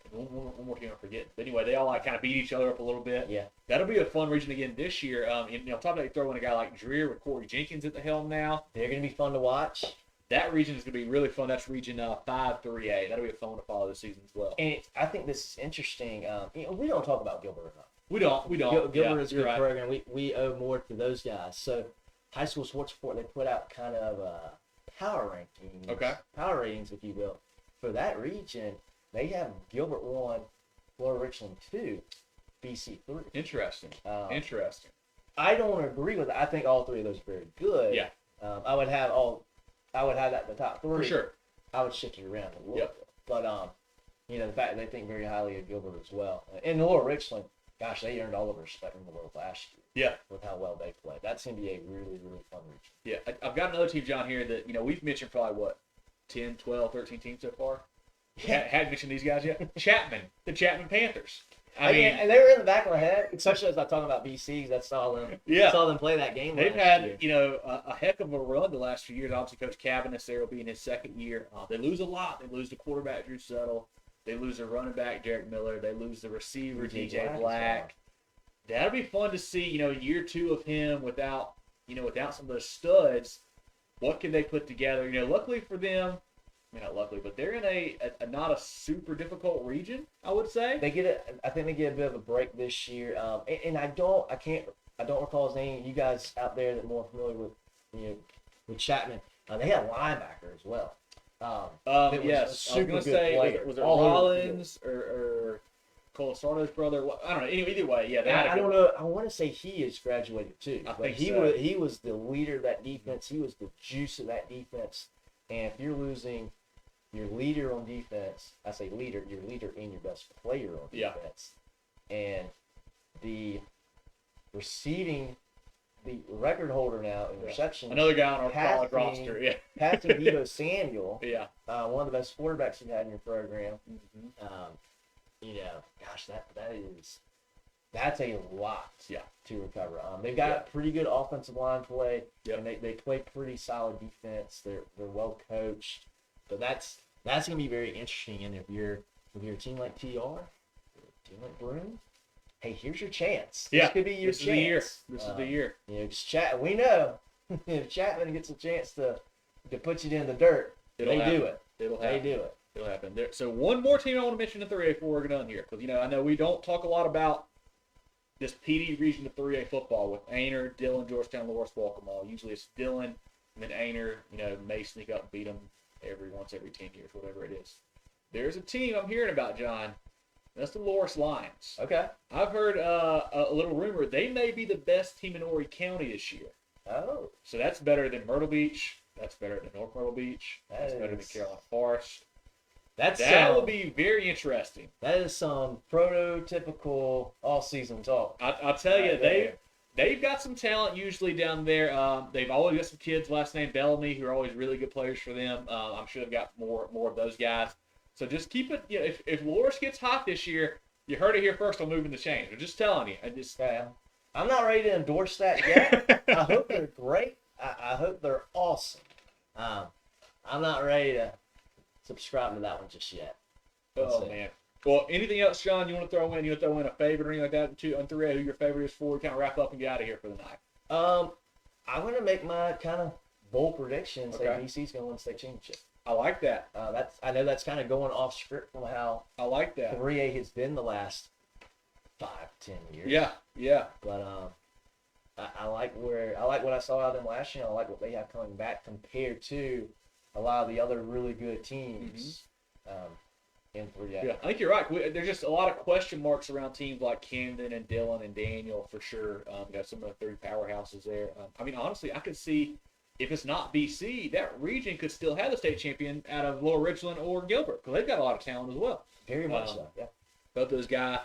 [SPEAKER 2] and one more team I forget. But anyway, they all kind of beat each other up a little bit.
[SPEAKER 3] Yeah.
[SPEAKER 2] That'll be a fun region again this year. Top of that, you throw in a guy like Dreer with Corey Jenkins at the helm now.
[SPEAKER 3] They're going to be fun to watch.
[SPEAKER 2] That region is going to be really fun. That's region 5-3A. That'll be a fun one to follow this season as well.
[SPEAKER 3] And I think this is interesting. We don't talk about Gilbert enough.
[SPEAKER 2] We don't.
[SPEAKER 3] Gilbert is a good
[SPEAKER 2] right.
[SPEAKER 3] program. We owe more to those guys. So, High School Sports Report, they put out kind of power rankings.
[SPEAKER 2] Okay.
[SPEAKER 3] Power ratings, if you will. For that region, they have Gilbert 1, Lower Richland 2, BC 3.
[SPEAKER 2] Interesting. Interesting.
[SPEAKER 3] I don't agree with it. I think all three of those are very good.
[SPEAKER 2] Yeah.
[SPEAKER 3] I would have that in the top 3.
[SPEAKER 2] For sure.
[SPEAKER 3] I would shift it around a little
[SPEAKER 2] Yep.
[SPEAKER 3] bit. But the fact that they think very highly of Gilbert as well. And Lower Richland, gosh, they earned all of the respect in the world last year.
[SPEAKER 2] Yeah.
[SPEAKER 3] With how well they played. That's going to be a really, really fun region.
[SPEAKER 2] Yeah. I've got another team, John, here that, we've mentioned probably, 10, 12, 13 teams so far?
[SPEAKER 3] Yeah.
[SPEAKER 2] Hadn't mentioned these guys yet. Chapman. The Chapman Panthers. I mean,
[SPEAKER 3] and they were in the back of my head, especially as I talk about BC, because I saw them play that game
[SPEAKER 2] they've
[SPEAKER 3] last
[SPEAKER 2] had,
[SPEAKER 3] year.
[SPEAKER 2] a heck of a run the last few years. Obviously, Coach Cabanis there will be in his second year. They lose a lot. They lose the quarterback, Drew Settle. They lose the running back, Derek Miller. They lose the receiver, DJ Black. That'll be fun to see, year 2 of him without some of those studs. What can they put together? Luckily for them, not luckily, but they're in a not a super difficult region, I would say.
[SPEAKER 3] I think they get a bit of a break this year. And I don't recall his name. You guys out there that are more familiar with Chapman, they had a linebacker as well.
[SPEAKER 2] Yes, I was going to say, was it Rollins or Colasardo's brother? I don't know. Anyway, either way, yeah.
[SPEAKER 3] I don't know. I want to say he is graduated too.
[SPEAKER 2] I think
[SPEAKER 3] he was the leader of that defense. He was the juice of that defense. And if you're losing your leader on defense, I say leader, your leader and your best player on defense, and the record holder now in receptions.
[SPEAKER 2] Another guy on our college roster, yeah.
[SPEAKER 3] Passing Deebo Samuel,
[SPEAKER 2] yeah,
[SPEAKER 3] one of the best quarterbacks you had in your program.
[SPEAKER 2] Mm-hmm.
[SPEAKER 3] Gosh, that's a lot
[SPEAKER 2] to
[SPEAKER 3] recover. They've got pretty good offensive line play, and they play pretty solid defense. They're well coached, but that's going to be very interesting. And if you're a team like TR, team like Broome, hey, here's your chance. This could be your chance.
[SPEAKER 2] This is the year.
[SPEAKER 3] We know if Chapman gets a chance to put you in the dirt, they do it.
[SPEAKER 2] It'll happen. So one more team I want to mention in 3A before we're done here, because I know we don't talk a lot about this PD region of 3A football with Ainer, Dillon, Georgetown, Loras, Walkmall. Usually it's Dillon, and then Ainer, may sneak up and beat them every 10 years, whatever it is. There's a team I'm hearing about, John. That's the Loras Lions.
[SPEAKER 3] Okay.
[SPEAKER 2] I've heard a little rumor they may be the best team in Horry County this year.
[SPEAKER 3] Oh.
[SPEAKER 2] So that's better than Myrtle Beach. That's better than North Myrtle Beach. That's better than Carolina Forest. That will be very interesting.
[SPEAKER 3] That is some prototypical all-season talk.
[SPEAKER 2] I'll tell you, they've got some talent usually down there. They've always got some kids, last name Bellamy, who are always really good players for them. I'm sure they've got more of those guys. So just keep it. If Loras gets hot this year, you heard it here first on Moving the Chains. I'm just telling you.
[SPEAKER 3] I'm not ready to endorse that yet. I hope they're great. I hope they're awesome. I'm not ready to subscribe to that one just yet.
[SPEAKER 2] Man. Well, anything else, John, you want to throw in? You want to throw in a favorite or anything like that on 3A, who your favorite is for? Kind of wrap up and get out of here for the night.
[SPEAKER 3] I'm going to make my kind of bold prediction. Say
[SPEAKER 2] Okay.
[SPEAKER 3] BC's going to win the state championship.
[SPEAKER 2] I like that.
[SPEAKER 3] I know that's kind of going off script from how
[SPEAKER 2] I like that.
[SPEAKER 3] 3A has been the last 5-10 years.
[SPEAKER 2] Yeah.
[SPEAKER 3] But I like what I saw out of them last year. I like what they have coming back compared to a lot of the other really good teams in 3A.
[SPEAKER 2] Yeah, I think you're right. There's just a lot of question marks around teams like Camden and Dillon and Daniel for sure. Got some of the 3 powerhouses there. Honestly, I could see if it's not BC, that region could still have the state champion out of Lower Richland or Gilbert because they've got a lot of talent as well.
[SPEAKER 3] Very much so. Yeah.
[SPEAKER 2] Both those guys.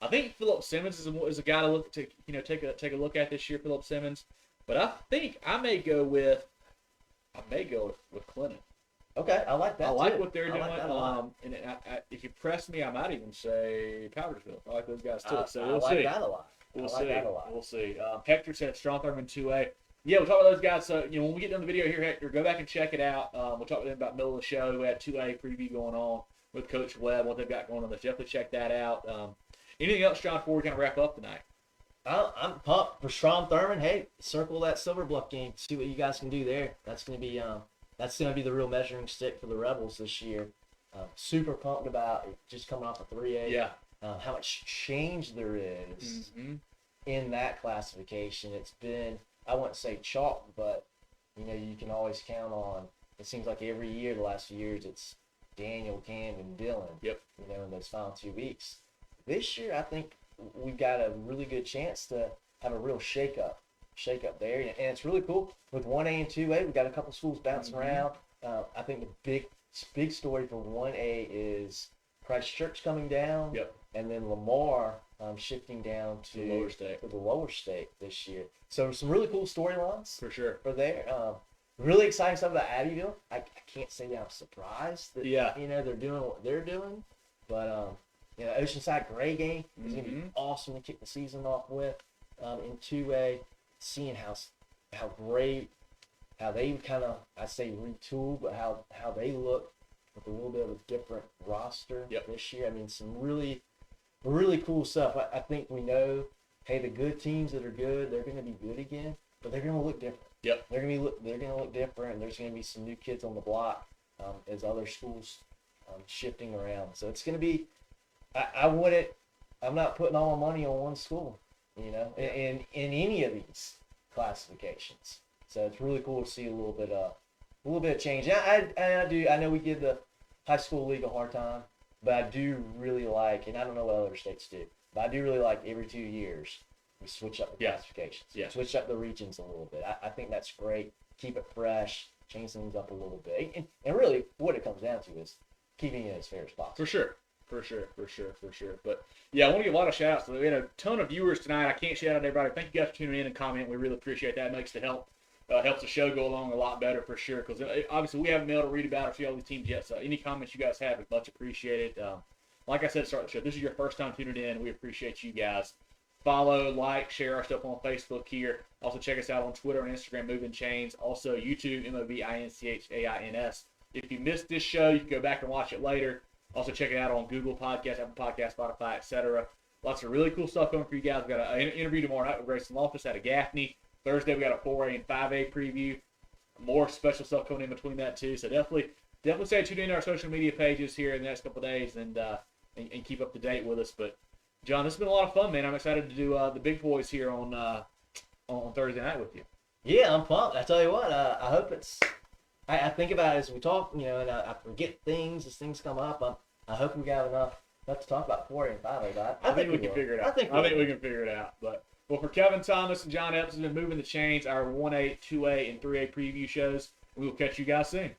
[SPEAKER 2] I think Philip Simmons is a guy to look to take a look at this year. Philip Simmons, but I think I may go with Clinton.
[SPEAKER 3] Okay, I like that.
[SPEAKER 2] I like
[SPEAKER 3] too.
[SPEAKER 2] what they're doing.
[SPEAKER 3] Like that a lot.
[SPEAKER 2] And if you press me, I might even say Powdersville. I like those guys too. So
[SPEAKER 3] I
[SPEAKER 2] we'll
[SPEAKER 3] like
[SPEAKER 2] see.
[SPEAKER 3] that a lot.
[SPEAKER 2] We'll
[SPEAKER 3] I
[SPEAKER 2] see.
[SPEAKER 3] like that a lot.
[SPEAKER 2] We'll see. Hector said Strong Thurman 2A. Yeah, we'll talk about those guys. So when we get done the video here, Hector, go back and check it out. We'll talk with them about middle of the show. We had 2A preview going on with Coach Webb, what they've got going on. Let's definitely check that out. Anything else, John, before we kind of wrap up tonight?
[SPEAKER 3] I'm pumped for Strom Thurmond. Hey, circle that Silver Bluff game. See what you guys can do there. That's gonna be the real measuring stick for the Rebels this year. Super pumped about it, just coming off a 3A.
[SPEAKER 2] Yeah.
[SPEAKER 3] How much change there is in that classification. It's been, I wouldn't say chalk, but you can always count on. It seems like every year, the last few years, it's Daniel, Cam, and Dylan.
[SPEAKER 2] Yep.
[SPEAKER 3] In those final 2 weeks. This year, I think we've got a really good chance to have a real shake up there, and it's really cool with 1A and 2A. We've got a couple schools bouncing around. I think the big story for 1A is Christchurch coming down, and then Lamar shifting down to the lower state this year. So some really cool storylines
[SPEAKER 2] For sure.
[SPEAKER 3] for there. Really exciting stuff about Abbeville. I can't say that I'm surprised that they're doing what they're doing, but Oceanside Gray game is going to be awesome to kick the season off with. In 2A, seeing how great, how they kind of, I say retool, but how they look with a little bit of a different roster this year. I mean, some really, really cool stuff. I think we know, hey, the good teams that are good, they're going to be good again, but they're going to look different.
[SPEAKER 2] Yep.
[SPEAKER 3] They're going to look different, and there's going to be some new kids on the block as other schools shifting around. So it's going to be, I'm not putting all my money on one school, in any of these classifications. So it's really cool to see a little bit of change. I know we give the high school league a hard time, but I do really like, and I don't know what other states do, but I do really like every 2 years we switch up the classifications, switch up the regions a little bit. I think that's great. Keep it fresh, change things up a little bit, and really what it comes down to is keeping it as fair as possible.
[SPEAKER 2] For sure. But yeah, I want to give a lot of shout outs. We had a ton of viewers tonight. I can't shout out everybody. Thank you guys for tuning in and commenting. We really appreciate that. It makes the helps the show go along a lot better for sure. Because obviously we haven't been able to read about or see all these teams yet. So any comments you guys have is much appreciated. Like I said at the start of the show, if this is your first time tuning in, we appreciate you guys. Follow, like, share our stuff on Facebook here. Also check us out on Twitter and Instagram, Movin Chains. Also YouTube, MOVINCHAINS. If you missed this show, you can go back and watch it later. Also check it out on Google Podcasts, Apple Podcasts, Spotify, etc. Lots of really cool stuff coming for you guys. We've got an interview tomorrow night with Grayson Loftus out of Gaffney. Thursday we got a 4A and 5A preview. More special stuff coming in between that too. So definitely stay tuned in to our social media pages here in the next couple of days and keep up to date with us. But John, this has been a lot of fun, man. I'm excited to do the big boys here on Thursday night with you.
[SPEAKER 3] Yeah, I'm pumped. I tell you what, I hope it's. I think about it as we talk, and I forget things as things come up. I hope we got enough to talk about 4A and 5A. But I think we can figure it out. I think
[SPEAKER 2] we can figure it out. But for Kevin Thomas and John Epps has been moving the chains, our 1A, 2A, and 3A preview shows. We will catch you guys soon.